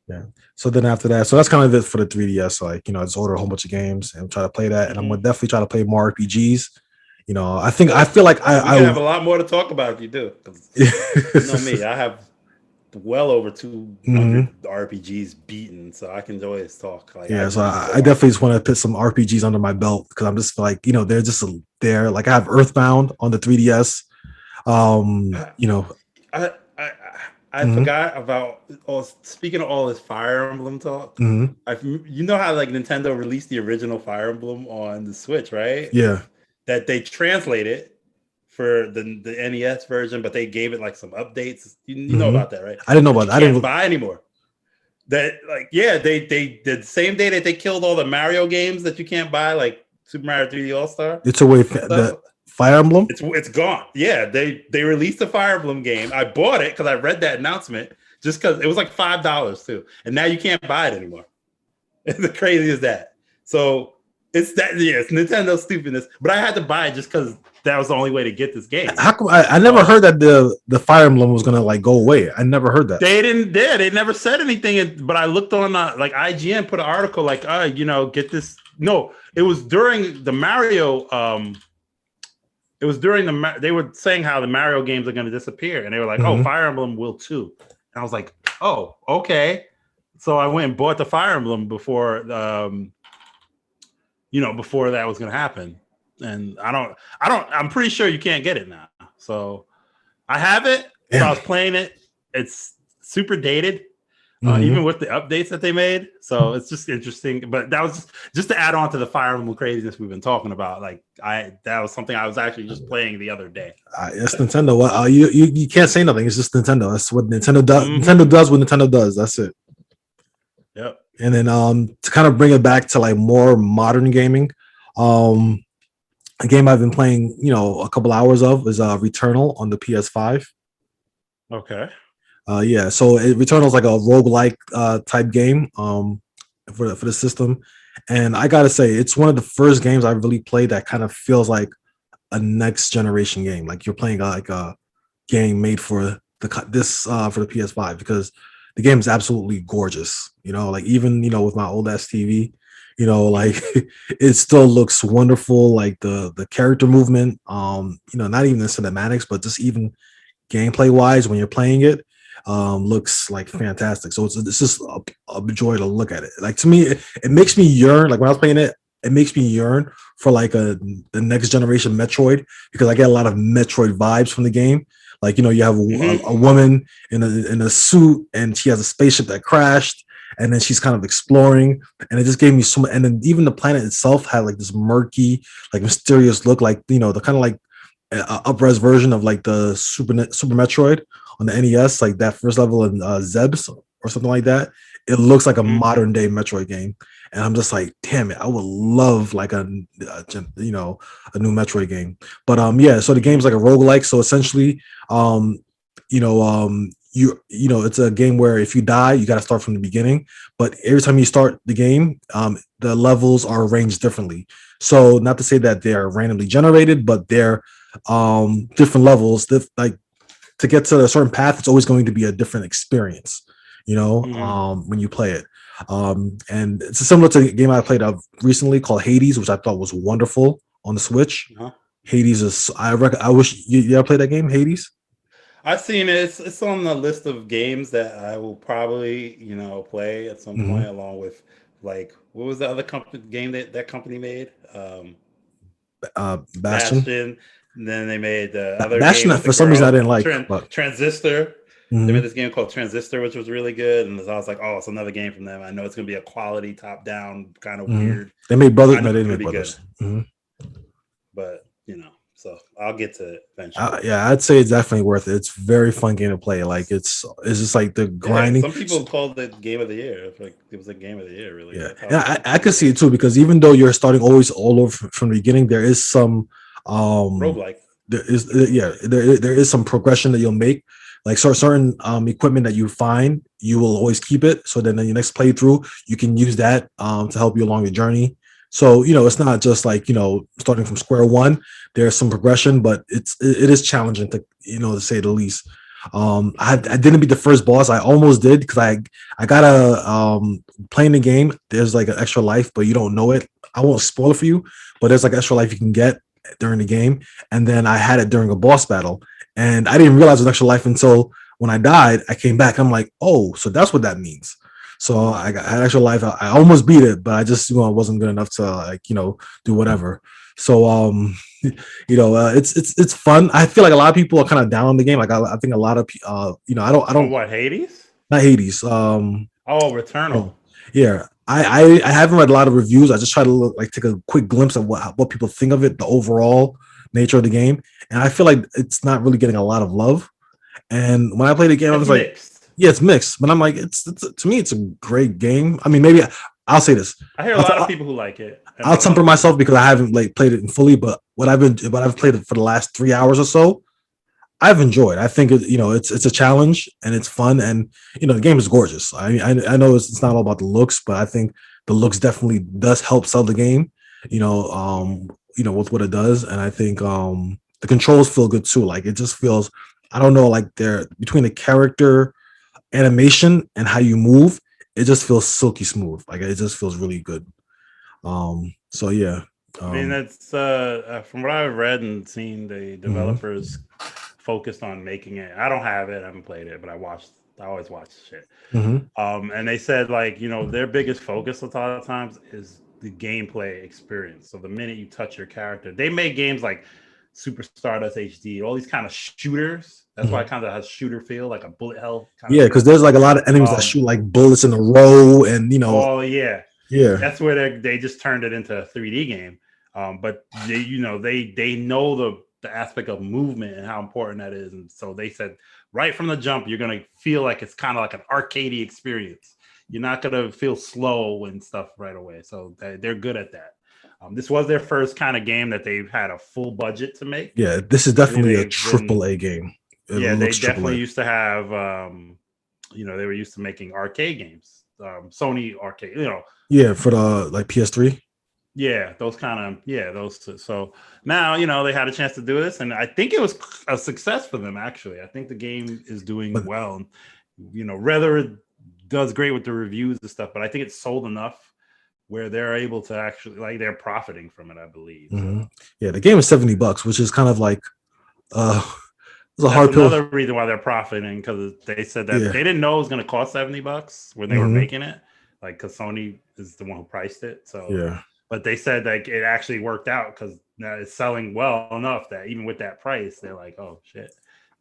Yeah. So then after that, so that's kind of it for the 3DS. Like, I just order a whole bunch of games and try to play that. And I'm gonna definitely try to play more RPGs. I feel like I have a lot more to talk about if you do. You know me, I have well over 200 RPGs beaten, so I can always talk. Like, yeah, so I definitely just want to put some RPGs under my belt because I'm just like, they're just there. Like I have Earthbound on the 3DS. I forgot about. Speaking of all this Fire Emblem talk, you know how like Nintendo released the original Fire Emblem on the Switch, right? Yeah, that they translated for the NES version, but they gave it like some updates. You know about that, right? I didn't know about that. I didn't buy anymore. That like, yeah, they did the same day that they killed all the Mario games that you can't buy, like Super Mario 3D All Star. It's away the Fire Emblem. It's gone. Yeah, they released the Fire Emblem game. I bought it because I read that announcement just because it was like $5 too, and now you can't buy it anymore. The crazy is that. So it's Nintendo stupidness, but I had to buy it just because that was the only way to get this game. How come I never heard that the Fire Emblem was gonna like go away? I never heard that. They didn't. They never said anything. But I looked on like IGN put an article like, get this. No, it was during the Mario. It was during they were saying how the Mario games are going to disappear, and they were like, "Oh, Fire Emblem will too." And I was like, "Oh, okay." So I went and bought the Fire Emblem before, before that was going to happen. And I'm pretty sure you can't get it now. So I have it. So I was playing it. It's super dated, even with the updates that they made. So it's just interesting. But that was just to add on to the Fire Emblem craziness we've been talking about. Like that was something I was actually just playing the other day. It's Nintendo. Well, you can't say nothing. It's just Nintendo. That's what Nintendo does. Nintendo does what Nintendo does. That's it. Yep. And then to kind of bring it back to like more modern gaming, a game I've been playing, a couple hours of is Returnal on the PS5. Okay. Yeah, so Returnal is like a roguelike type game for the system. And I gotta say, it's one of the first games I've really played that kind of feels like a next generation game. Like you're playing like a game made for the PS5 because the game is absolutely gorgeous. Like even with my old ass TV, like it still looks wonderful. Like the character movement, not even the cinematics, but just even gameplay wise when you're playing it, looks like fantastic. So it's just a joy to look at it. Like to me, it makes me yearn. Like when I was playing it, it makes me yearn for like the next generation Metroid because I get a lot of Metroid vibes from the game. Like you have a woman in a suit and she has a spaceship that crashed. And then she's kind of exploring, and it just gave me so much. And then even the planet itself had like this murky, like mysterious look, like the kind of like up-res version of like the Super Metroid on the NES, like that first level in Zeb's or something like that. It looks like a modern day Metroid game, and I'm just like, damn it, I would love like a new Metroid game. But yeah, so the game's like a roguelike. So essentially, it's a game where if you die, you got to start from the beginning. But every time you start the game, the levels are arranged differently. So not to say that they are randomly generated, but they're different levels. Like to get to a certain path, it's always going to be a different experience. When you play it. And it's similar to a game I played recently called Hades, which I thought was wonderful on the Switch. Hades is. I wish you ever played that game, Hades. I've seen it. It's on the list of games that I will probably, play at some point, along with like what was the other game that company made? Bastion. And then they made the other Bastion. Game For some reason, I didn't like Transistor. They made this game called Transistor, which was really good, and I was like, oh, it's another game from them. I know it's gonna be a quality top-down kind of weird. They made Brothers. No, they didn't make Brothers. But so I'll get to it eventually. Yeah, I'd say it's definitely worth it. It's a very fun game to play. Like it's just like the grinding. Some people called it game of the year. Like it was a game of the year, really. Yeah, I could see it too because even though you're starting always all over from the beginning, there is some roguelike. There is some progression that you'll make. Like certain equipment that you find, you will always keep it. So then in your next playthrough, you can use that to help you along your journey. So it's not just like starting from square one. There's some progression, but it is challenging to to say the least. I didn't beat the first boss. I almost did because I gotta playing the game. There's like an extra life, but you don't know it. I won't spoil it for you, but there's like extra life you can get during the game. And then I had it during a boss battle, and I didn't realize it was extra life until when I died, I came back. I'm like, oh, so that's what that means. So I got actual life. I almost beat it, but I just wasn't good enough to do whatever. So it's fun. I feel like a lot of people are kind of down on the game. Like I think a lot of I don't what, Hades? not Hades. Returnal. Yeah. I haven't read a lot of reviews. I just try to take a quick glimpse of what people think of it, the overall nature of the game, and I feel like it's not really getting a lot of love. And when I played the game, I was mixed. yeah, it's mixed, but I'm like, it's to me, it's a great game. I mean, maybe I'll say this. I hear a lot of people who like it. I'll temper myself because I haven't played it fully, but what I've played it for the last 3 hours or so, I've enjoyed. I think it's a challenge and it's fun, and the game is gorgeous. I know it's not all about the looks, but I think the looks definitely does help sell the game. With what it does, and I think the controls feel good too. Like it just feels, I don't know, like they're between the character animation and how you move, it just feels silky smooth. Like it just feels really good. So yeah. I mean, that's from what I've read and seen, the developers focused on making it. I don't have it, I haven't played it, but I always watch shit. And they said their biggest focus a lot of times is the gameplay experience. So the minute you touch your character, they make games like Super Stardust HD, all these kind of shooters. That's why it kind of has shooter feel, like a bullet hell. Because there's like a lot of enemies that shoot like bullets in a row, and Oh yeah. That's where they just turned it into a 3D game. But they know the aspect of movement and how important that is, and so they said right from the jump, you're gonna feel like it's kind of like an arcadey experience. You're not gonna feel slow and stuff right away. So they're good at that. This was their first kind of game that they've had a full budget to make. Yeah, this is definitely a AAA game. They definitely used to have, they were used to making arcade games, Sony arcade, Yeah, for the PS3. Yeah, those kind of, those two. So now, they had a chance to do this, and I think it was a success for them, actually. I think the game is doing well. Whether it does great with the reviews and stuff, but I think it's sold enough where they're able to actually, they're profiting from it, I believe. So. Yeah, the game is $70, which is kind of like, it's a hard pill. Another reason why they're profiting, because they said that they didn't know it was going to cost $70 when they were making it, because Sony is the one who priced it. So yeah. But they said it actually worked out because now it's selling well enough that even with that price, they're like, "Oh shit."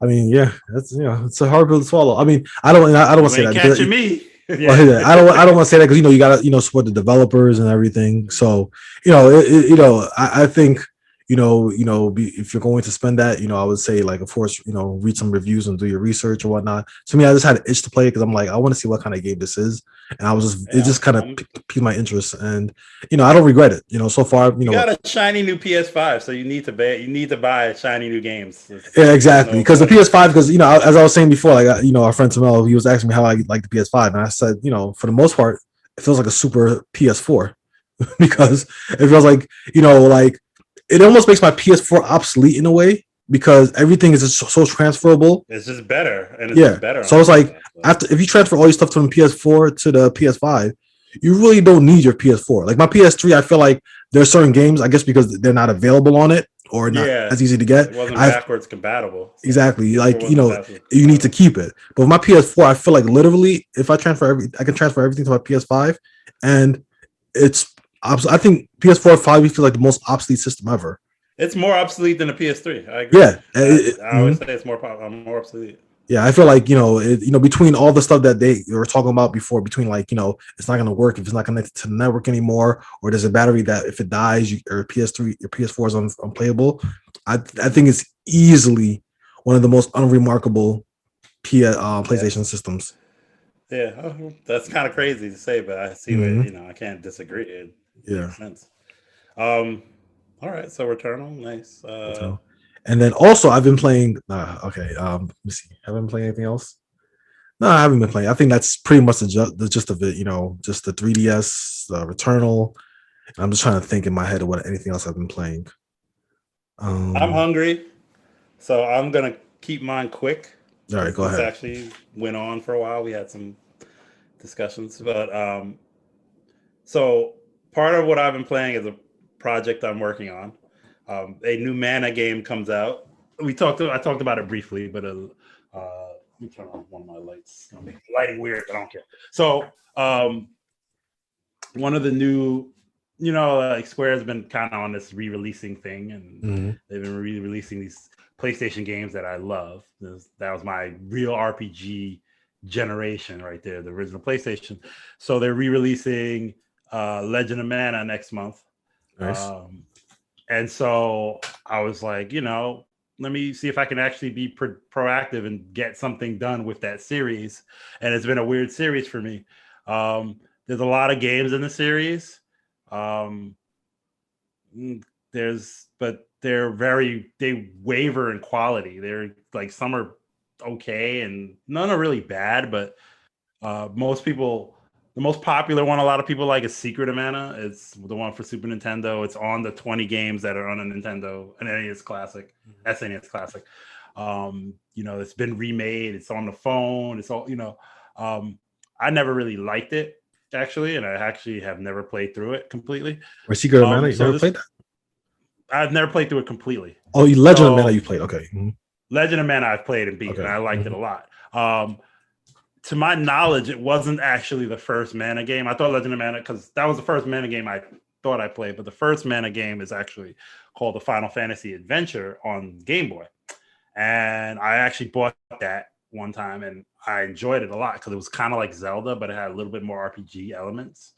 I mean, yeah, that's it's a hard pill to swallow. I mean, I don't want to say that. Catching me. Yeah. I don't want to say that because you got to support the developers and everything. So I think if you're going to spend that, I would say of course read some reviews and do your research or whatnot. To me, I just had an itch to play it because I'm like, I want to see what kind of game this is, and I was just it just kind of piqued my interest, and I don't regret it. So far, you got a shiny new PS5, so you need to buy shiny new games. Yeah, exactly. Because the PS5, because as I was saying before, our friend Tamel, he was asking me how I like the PS5, and I said, for the most part, it feels like a super PS4 because it feels like it almost makes my PS4 obsolete in a way because everything is just so transferable. It's just better, and it's just better. So it's like if you transfer all your stuff from the PS4 to the PS5, you really don't need your PS4. Like my PS3, I feel like there's certain games, I guess because they're not available on it or not as easy to get. It wasn't backwards compatible. So exactly. You need to keep it. But with my PS4, I feel like literally if I can transfer everything to my PS5, and I think PS4 probably feels like the most obsolete system ever. It's more obsolete than the PS3. I agree. Yeah, I always say it's more obsolete. Yeah, I feel like between all the stuff that they were talking about before, between it's not going to work if it's not connected to the network anymore, or there's a battery that if it dies, your PS4 is unplayable. I think it's easily one of the most unremarkable PlayStation systems. Yeah, that's kind of crazy to say, but I see what I can't disagree. It makes sense. All right, so Returnal, nice. And then also I've been playing. Let me see. Have I been playing anything else? No, I haven't been playing. I think that's pretty much the gist of it. Just the 3DS, Returnal. I'm just trying to think in my head of what anything else I've been playing. I'm hungry, so I'm gonna keep mine quick. All right, go ahead. This actually went on for a while. We had some discussions, but so part of what I've been playing is a project I'm working on. A new Mana game comes out. I talked about it briefly, but me turn on one of my lights. I'll make the lighting weird, but I don't care. So, one of the new, like Square has been kind of on this re-releasing thing, and they've been re-releasing these PlayStation games that I love. That was my real RPG generation right there, the original PlayStation. So they're re-releasing Legend of Mana next month. Nice. And so I was like, let me see if I can actually be proactive and get something done with that series. And it's been a weird series for me. There's a lot of games in the series. But they waver in quality. They're like, some are okay and none are really bad, but the most popular one a lot of people like is Secret of Mana. It's the one for Super Nintendo. It's on the 20 games that are on a Nintendo, an NES Classic, SNES Classic. It's been remade. It's on the phone. It's all, I never really liked it, actually, and I actually have never played through it completely. Or Secret of Mana, you never played that? I've never played through it completely. Oh, Legend of Mana you played. Okay. Legend of Mana I've played and beat, and I liked it a lot. To my knowledge, it wasn't actually the first Mana game. I thought Legend of Mana, because that was the first Mana game I thought I played, but the first Mana game is actually called the Final Fantasy Adventure on Game Boy. And I actually bought that one time, and I enjoyed it a lot because it was kind of like Zelda, but it had a little bit more RPG elements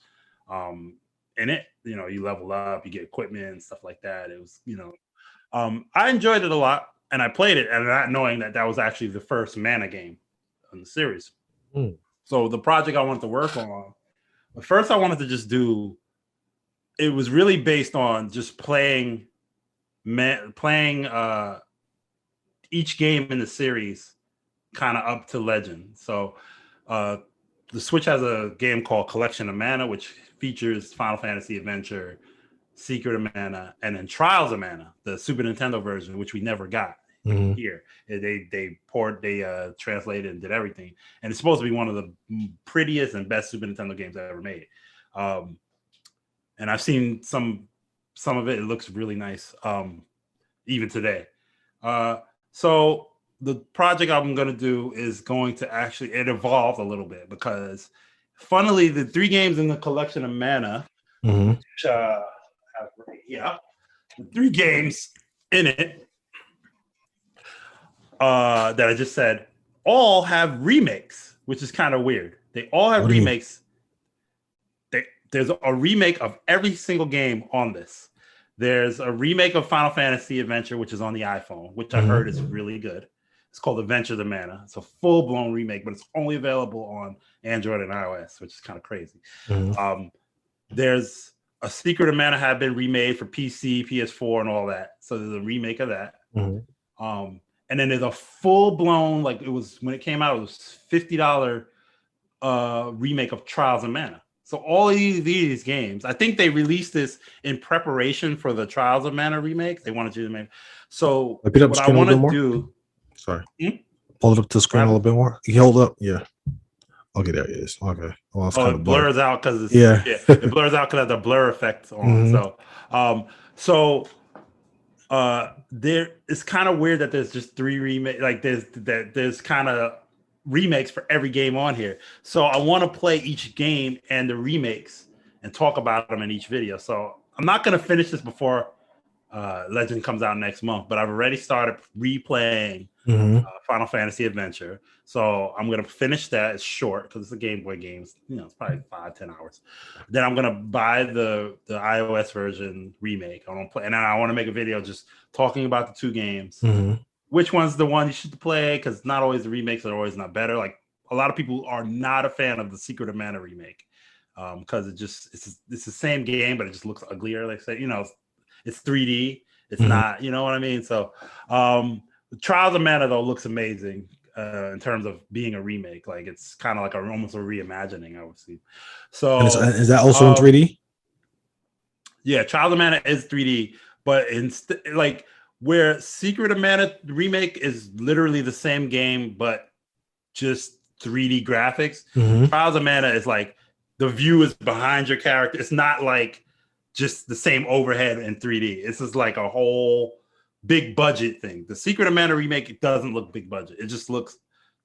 in it. You level up, you get equipment and stuff like that. It was, I enjoyed it a lot, and I played it, and not knowing that was actually the first Mana game in the series. So the project I wanted to work on, at first I wanted to just do, it was really based on just playing each game in the series kind of up to Legend. So the Switch has a game called Collection of Mana, which features Final Fantasy Adventure, Secret of Mana, and then Trials of Mana, the Super Nintendo version, which we never got here. They translated and did everything, and it's supposed to be one of the prettiest and best Super Nintendo games I ever made. And I've seen some of it. It looks really nice, even today. So the project I'm going to do is going to actually, it evolved a little bit, because funnily the 3 games in the Collection of Mana, which have right here, the 3 games in it that I just said, all have remakes, which is kind of weird. They all have remakes. There's a remake of every single game on this. There's a remake of Final Fantasy Adventure, which is on the iPhone, which I heard is really good. It's called Adventure the Mana. It's a full-blown remake, but it's only available on Android and iOS, which is kind of crazy. There's a Secret of Mana had been remade for PC, PS4, and all that. So there's a remake of that. And then there's a full-blown, like, it was, when it came out, it was $50 remake of Trials of Mana. So all of these games, I think they released this in preparation for the Trials of Mana remake. They wanted you to make. So what I want to do. Sorry. Pull it up to the screen a little bit more. You hold up. Yeah. Okay, there it is. Okay. Well, it's it blurs out because it blurs out because of the blur effect on. There, it's kind of weird that there's just 3 remakes. Like there's kind of remakes for every game on here. So I want to play each game and the remakes and talk about them in each video. So I'm not going to finish this before Legend comes out next month, but I've already started replaying Final Fantasy Adventure. So I'm going to finish that. It's short because it's a Game Boy game. It's probably 5-10 hours. Then I'm going to buy the iOS version remake. I want to play, and then I want to make a video just talking about the 2 games. Which one's the one you should play? Because not always the remakes are always not better. Like, a lot of people are not a fan of the Secret of Mana remake because it's the same game, but it just looks uglier. Like, say, it's 3D. It's not, you know what I mean? So Trials of Mana, though, looks amazing in terms of being a remake. Like, it's kind of like almost a reimagining, I would see. So is that also in 3D? Yeah, Trials of Mana is 3D, but like, where Secret of Mana remake is literally the same game, but just 3D graphics. Trials of Mana is like, the view is behind your character. It's not like just the same overhead in 3D. It's just like a whole big budget thing. The Secret of Mana remake, it doesn't look big budget. It just looks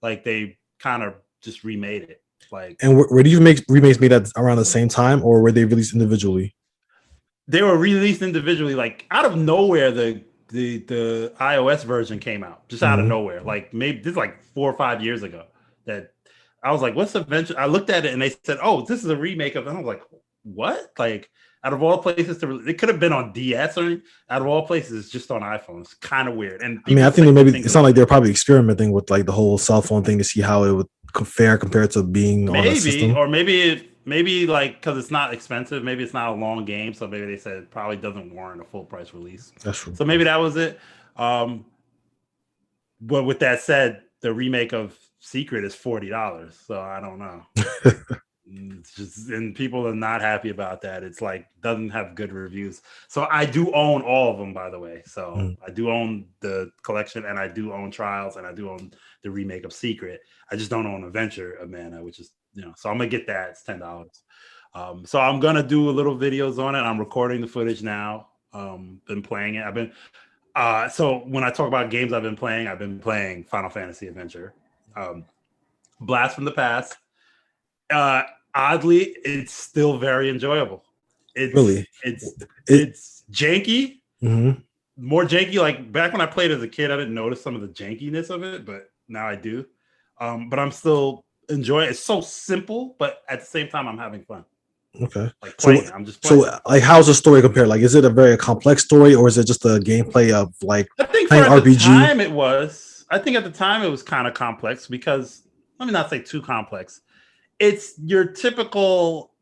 like they kind of just remade it. Like, and were these remakes made at around the same time, or were they released individually? they were released individually, like out of nowhere. The iOS version came out just out of nowhere. Like maybe this is like 4 or 5 years ago. That I was like, "What's the venture?" I looked at it and they said, "Oh, this is a remake of." And I was like, "What?" Like out of all places, it could have been on DS or anything. Out of all places, it's just on iPhone. It's kind of weird. And I mean, I think maybe it's not like they're probably experimenting with like the whole cell phone thing to see how it would compared to being on a system. Or maybe like because it's not expensive, maybe it's not a long game, so maybe they said it probably doesn't warrant a full price release. That's true. So maybe that was it. But with that said, the remake of Secret is $40, so I don't know. It's just, and people are not happy about that. It's like doesn't have good reviews. So I do own all of them, by the way. So I do own the collection, and I do own Trials, and I do own the remake of Secret. I just don't own Adventure of Mana, which is, so I'm gonna get that. It's $10. So I'm gonna do a little videos on it. I'm recording the footage now. Been playing it. I've been so when I talk about games I've been playing Final Fantasy Adventure, Blast from the Past. Oddly, it's still very enjoyable. It's janky, more janky. Like back when I played as a kid, I didn't notice some of the jankiness of it, but now I do. But I'm still enjoying it. It's so simple, but at the same time, I'm having fun. Okay. Like playing, I'm just playing. So like, how's the story compared? Like, is it a very complex story, or is it just a gameplay of like I think playing for RPG? I think at the time it was kind of complex because, let me not say too complex. It's your typical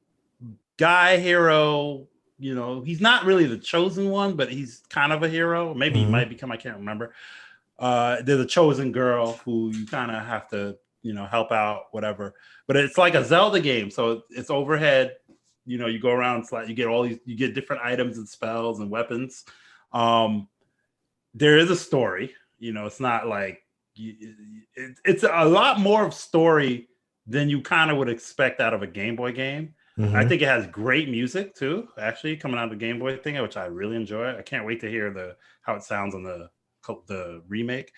guy hero. He's not really the chosen one, but he's kind of a hero. Maybe he might become. I can't remember. There's a chosen girl who you kind of have to, help out, whatever. But it's like a Zelda game, so it's overhead. You go around, you get you get different items and spells and weapons. There is a story. It's not like it's a lot more of story than you kind of would expect out of a Game Boy game. I think it has great music too, actually, coming out of the Game Boy thing, which I really enjoy. I can't wait to hear how it sounds on the remake.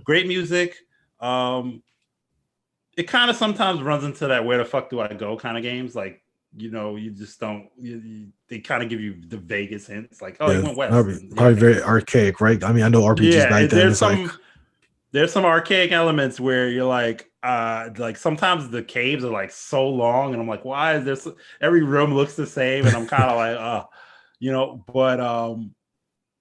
Great music. It kind of sometimes runs into that where the fuck do I go kind of games. Like, you just don't. They kind of give you the vaguest hints, like, oh, you went west. Probably very archaic, right? I mean, I know RPGs back then. There's some archaic elements where you're like sometimes the caves are like so long, and I'm like, why is this? Every room looks the same, and I'm kind of like, but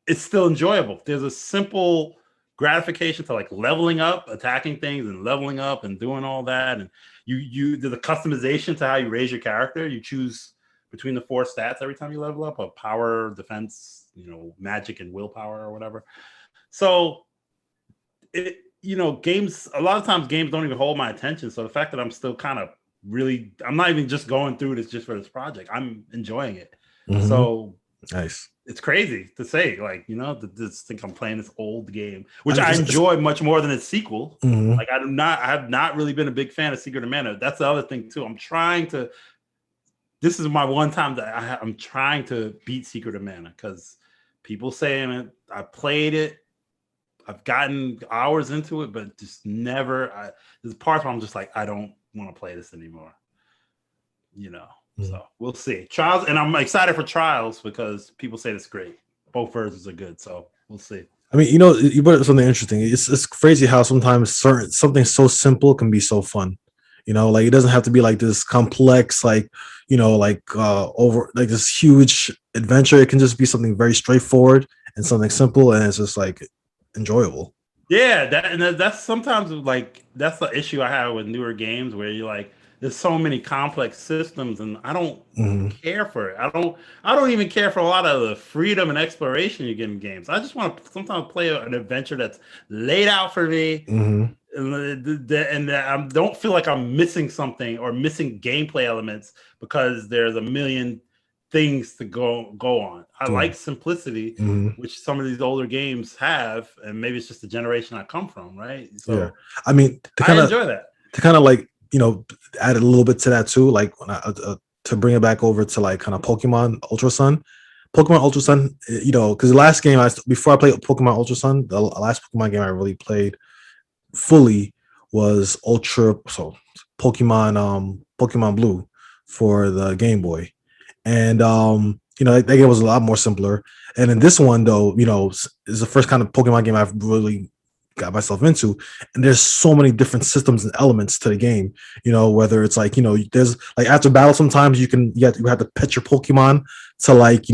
it's still enjoyable. There's a simple gratification to like leveling up, attacking things, and leveling up, and doing all that, and there's a customization to how you raise your character. You choose between the 4 stats every time you level up: of power, defense, magic, and willpower, or whatever. So games, a lot of times games don't even hold my attention. So the fact that I'm still kind of I'm not even just going through this just for this project. I'm enjoying it. So nice. It's crazy to say, like, think I'm playing this old game, which I enjoy much more than its sequel. Like I have not really been a big fan of Secret of Mana. That's the other thing too. This is my one time that I'm trying to beat Secret of Mana because people saying it. I played it. I've gotten hours into it, but just never. There's parts where I'm just like, I don't want to play this anymore. So we'll see. Trials, and I'm excited for Trials because people say it's great. Both versions are good, so we'll see. I mean, you brought up something interesting. It's crazy how sometimes something so simple can be so fun. Like it doesn't have to be like this complex, like over like this huge adventure. It can just be something very straightforward and something simple, and it's just like enjoyable. Yeah, that's sometimes like that's the issue I have with newer games where you're like, there's so many complex systems, and I don't care for it. I don't even care for a lot of the freedom and exploration you get in games. I just want to sometimes play an adventure that's laid out for me, and I don't feel like I'm missing something or missing gameplay elements because there's a million things to go on. I like simplicity, which some of these older games have, and maybe it's just the generation I come from, right? So I mean, I enjoy that. To kind of like add a little bit to that too, like when to bring it back over to like kind of Pokemon Ultra Sun, because the last game before I played Pokemon Ultra Sun, the last Pokemon game I really played fully was Pokemon Blue for the Game Boy. And that game was a lot more simpler. And in this one, though, is the first kind of Pokemon game I've really got myself into. And there's so many different systems and elements to the game. Whether it's like, there's like after battle, sometimes you have to pet your Pokemon to like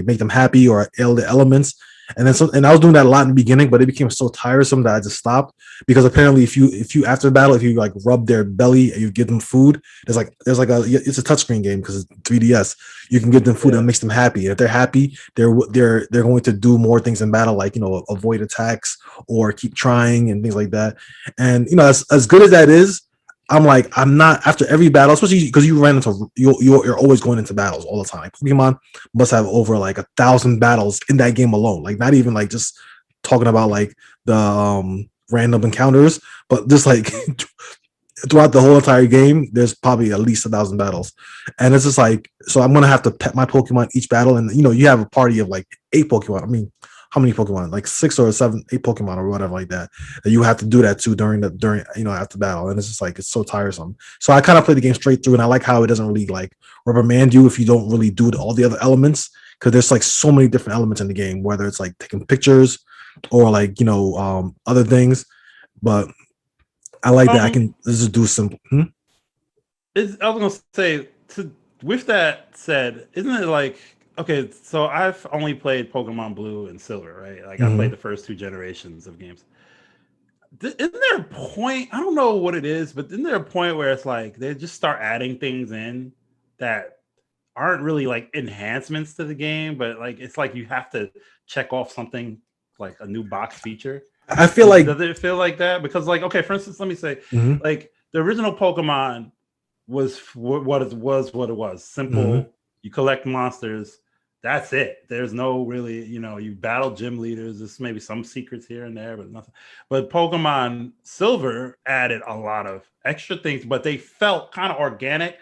make them happy or ail the elements. And I was doing that a lot in the beginning, but it became so tiresome that I just stopped, because apparently if you after battle, if you like rub their belly and you give them food, it's a touchscreen game because it's 3DS. You can give them food that makes them happy. And if they're happy, they're going to do more things in battle, like avoid attacks or keep trying and things like that. And as good as that is, I'm not after every battle, especially because you're always going into battles all the time. Pokemon must have over like 1,000 battles in that game alone. Like not even like just talking about like the random encounters, but just like throughout the whole entire game, there's probably at least 1,000 battles. And it's just like, so I'm gonna have to pet my Pokemon each battle, and you have a party of like 8 Pokemon. I mean, how many Pokemon? Like 6 or 7, 8 Pokemon or whatever like that. And you have to do that too during after battle. And it's just like, it's so tiresome. So I kind of play the game straight through, and I like how it doesn't really like reprimand you if you don't really do all the other elements, because there's like so many different elements in the game, whether it's like taking pictures or like other things. But I like that I can just do simple. I was gonna say, with that said, isn't it like, okay, so I've only played Pokemon Blue and Silver, right? Like I played the first 2 generations of games. Isn't there a point? I don't know what it is, but isn't there a point where it's like they just start adding things in that aren't really like enhancements to the game, but like it's like you have to check off something like a new box feature? I feel like, does it feel like that? Because like, okay, for instance, let me say, like the original Pokemon was what it was. Simple. You collect monsters. That's it. There's no really, you battle gym leaders. There's maybe some secrets here and there, but nothing. But Pokemon Silver added a lot of extra things, but they felt kind of organic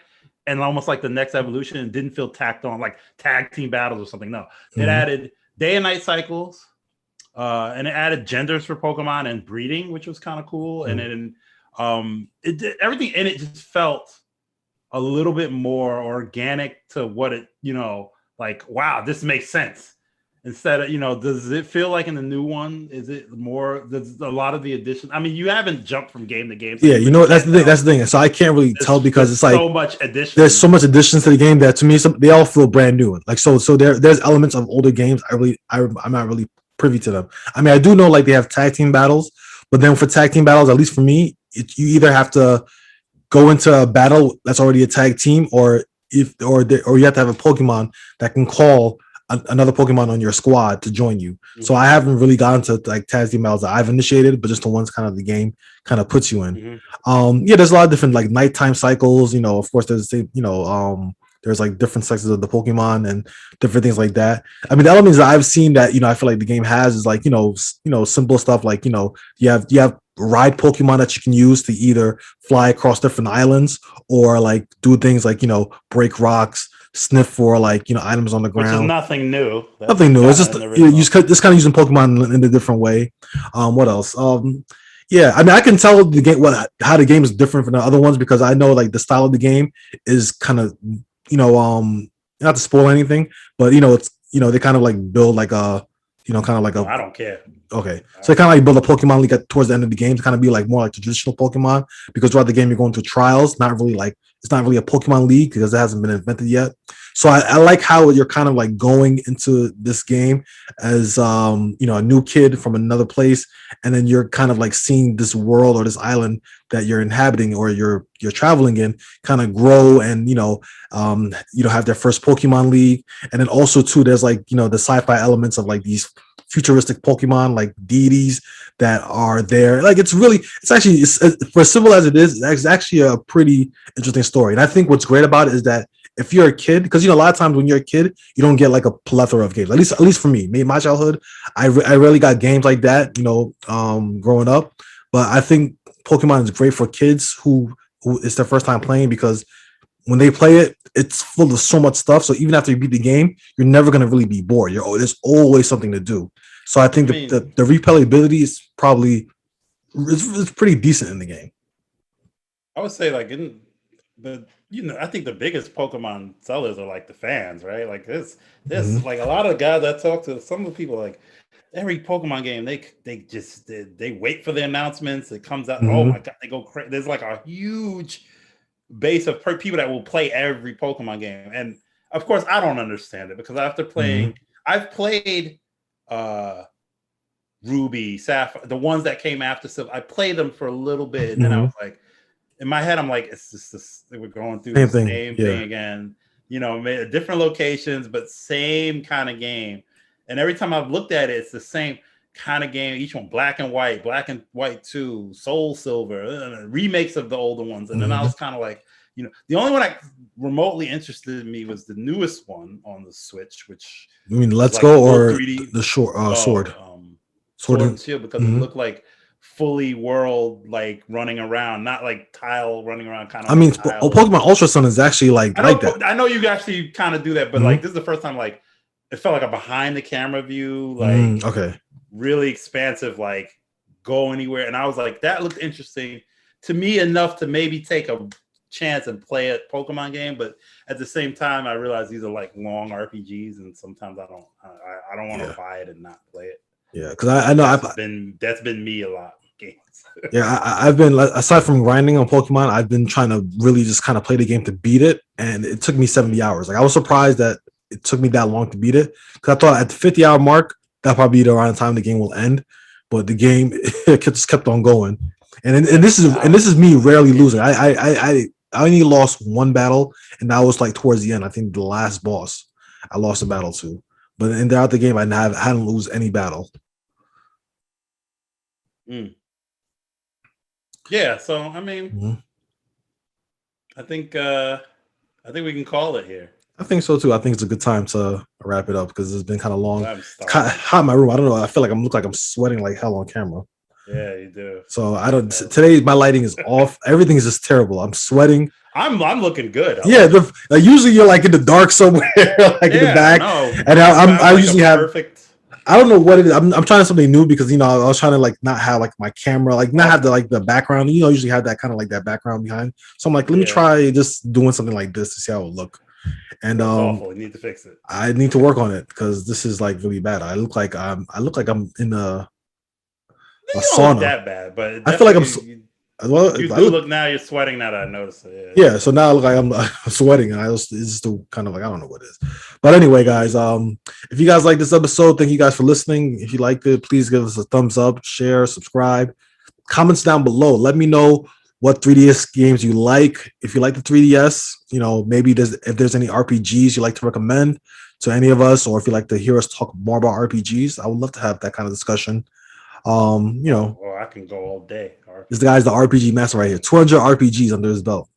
and almost like the next evolution, and didn't feel tacked on like tag team battles or something. No, it added day and night cycles, and it added genders for Pokemon and breeding, which was kind of cool. And then it did, everything in it just felt a little bit more organic to what it, like, wow, this makes sense. Instead of, does it feel like in the new one, is it more, there's a lot of the addition? I mean, you haven't jumped from game to game. So yeah, that's the thing. So I can't really tell, because it's like so much addition. There's so much additions to the game that to me, they all feel brand new. Like, so there's elements of older games. I'm not really privy to them. I mean, I do know like they have tag team battles, but then for tag team battles, at least for me, you either have to go into a battle that's already a tag team, or you have to have a Pokemon that can call another Pokemon on your squad to join you. So I haven't really gotten to like tag team battles that I've initiated, but just the ones kind of the game kind of puts you in. There's a lot of different like nighttime cycles. Of course, there's there's like different sections of the Pokemon and different things like that. I mean, the elements that I've seen that I feel like the game has is like simple stuff like you have ride Pokemon that you can use to either fly across different islands or like do things like break rocks, sniff for like items on the ground. Which is nothing new. Nothing new. It's just just kind of using Pokemon in a different way. What else? Yeah, I mean, I can tell the game how the game is different from the other ones, because I know like the style of the game is kind of not to spoil anything, but it's they kind of like build like a kind of like a. I don't care. Okay, so they kind of like build a Pokemon League towards the end of the game to kind of be like more like traditional Pokemon, because throughout the game you're going through trials. It's not really a Pokemon League because it hasn't been invented yet. So I like how you're kind of like going into this game as a new kid from another place, and then you're kind of like seeing this world or this island that you're inhabiting or you're traveling in kind of grow and have their first Pokemon League. And then also too, there's like the sci-fi elements of like these futuristic Pokemon like deities that are there. Like it's actually for as simple as it is, it's actually a pretty interesting story. And I think what's great about it is that if you're a kid, because a lot of times when you're a kid, you don't get like a plethora of games. At least for me, in my childhood, I rarely got games like that. Growing up, but I think Pokemon is great for kids who it's their first time playing, because when they play it, it's full of so much stuff. So even after you beat the game, you're never going to really be bored. There's always something to do. So I think the replayability is probably it's pretty decent in the game. I would say like in the I think the biggest Pokemon sellers are like the fans, right? Like this like a lot of the guys I talk to, some of the people like every Pokemon game they wait for the announcements. It comes out. Oh my god, they go crazy. There's like a huge base of people that will play every Pokemon game, and of course I don't understand it because after playing, I've played Ruby, Sapphire, the ones that came after Silver. I played them for a little bit, and then I was like, in my head, I'm like, it's just this. We're going through the same thing again. Different locations, but same kind of game. And every time I've looked at it, it's the same kind of game. Each one, Black and White 2, Soul Silver, remakes of the older ones. And then I was kind of like, the only one that remotely interested me was the newest one on the Switch, which you mean Let's Go or 3D, the Sword? Sword and Shield, because it looked like fully world, like running around, not like tile running around. Kind of. I mean, Pokemon Ultra Sun is actually like that. I know you actually kind of do that, but like this is the first time like it felt like a behind the camera view, like really expansive, like go anywhere. And I was like, that looked interesting to me enough to maybe take a chance and play a Pokemon game. But at the same time, I realize these are like long RPGs, and sometimes I don't want to buy it and not play it. Yeah, because I know that's been me a lot. Games. Yeah, I've been, aside from grinding on Pokemon, I've been trying to really just kind of play the game to beat it, and it took me 70 hours. Like I was surprised that it took me that long to beat it, because I thought at the 50-hour mark that probably be around the time the game will end, but the game just kept on going. And this is me rarely losing. I only lost one battle, and that was like towards the end. I think the last boss I lost a battle to, but throughout the game I hadn't lose any battle. Yeah, so I mean, I think we can call it here. I think so too. I think it's a good time to wrap it up because it's been kind of long. It's kind of hot in my room. I don't know. I feel like I'm sweating like hell on camera. Yeah, you do. So I don't. Today my lighting is off. Everything is just terrible. I'm sweating. I'm looking good. Usually you're like in the dark somewhere, like in the back. No, and I usually have perfect. I don't know what it is. I'm trying something new because I was trying to like not have like my camera, like not have the background. Usually have that kind of like that background behind. So I'm like, let me try just doing something like this to see how it will look. And awful. You need to fix it. I need to work on it because this is like really bad. I look like I'm in a sauna. Look that bad, but I feel like I'm. You do look now. You're sweating now that I noticed it. Yeah. So now I look like I'm sweating, and it's just kind of like I don't know what it is. But anyway, guys, if you guys like this episode, thank you guys for listening. If you liked it, please give us a thumbs up, share, subscribe, comments down below. Let me know what 3DS games you like. If you like the 3DS, maybe if there's any RPGs you like to recommend to any of us, or if you like to hear us talk more about RPGs, I would love to have that kind of discussion. I can go all day. This guy's the RPG master right here. 200 RPGs under his belt.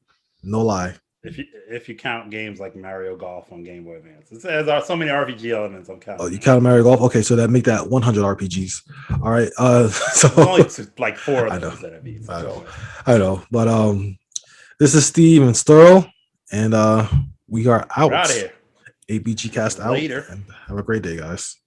No lie. If you count games like Mario Golf on Game Boy Advance, there's so many RPG elements. I'm counting. Oh, you count Mario Golf? Okay, so that make that 100 RPGs. All right. So there's only like 4 of those that I beat. I know. But this is Steve and Sterl, and we are out. We're out of here. 8BGCast out. Later. And have a great day, guys.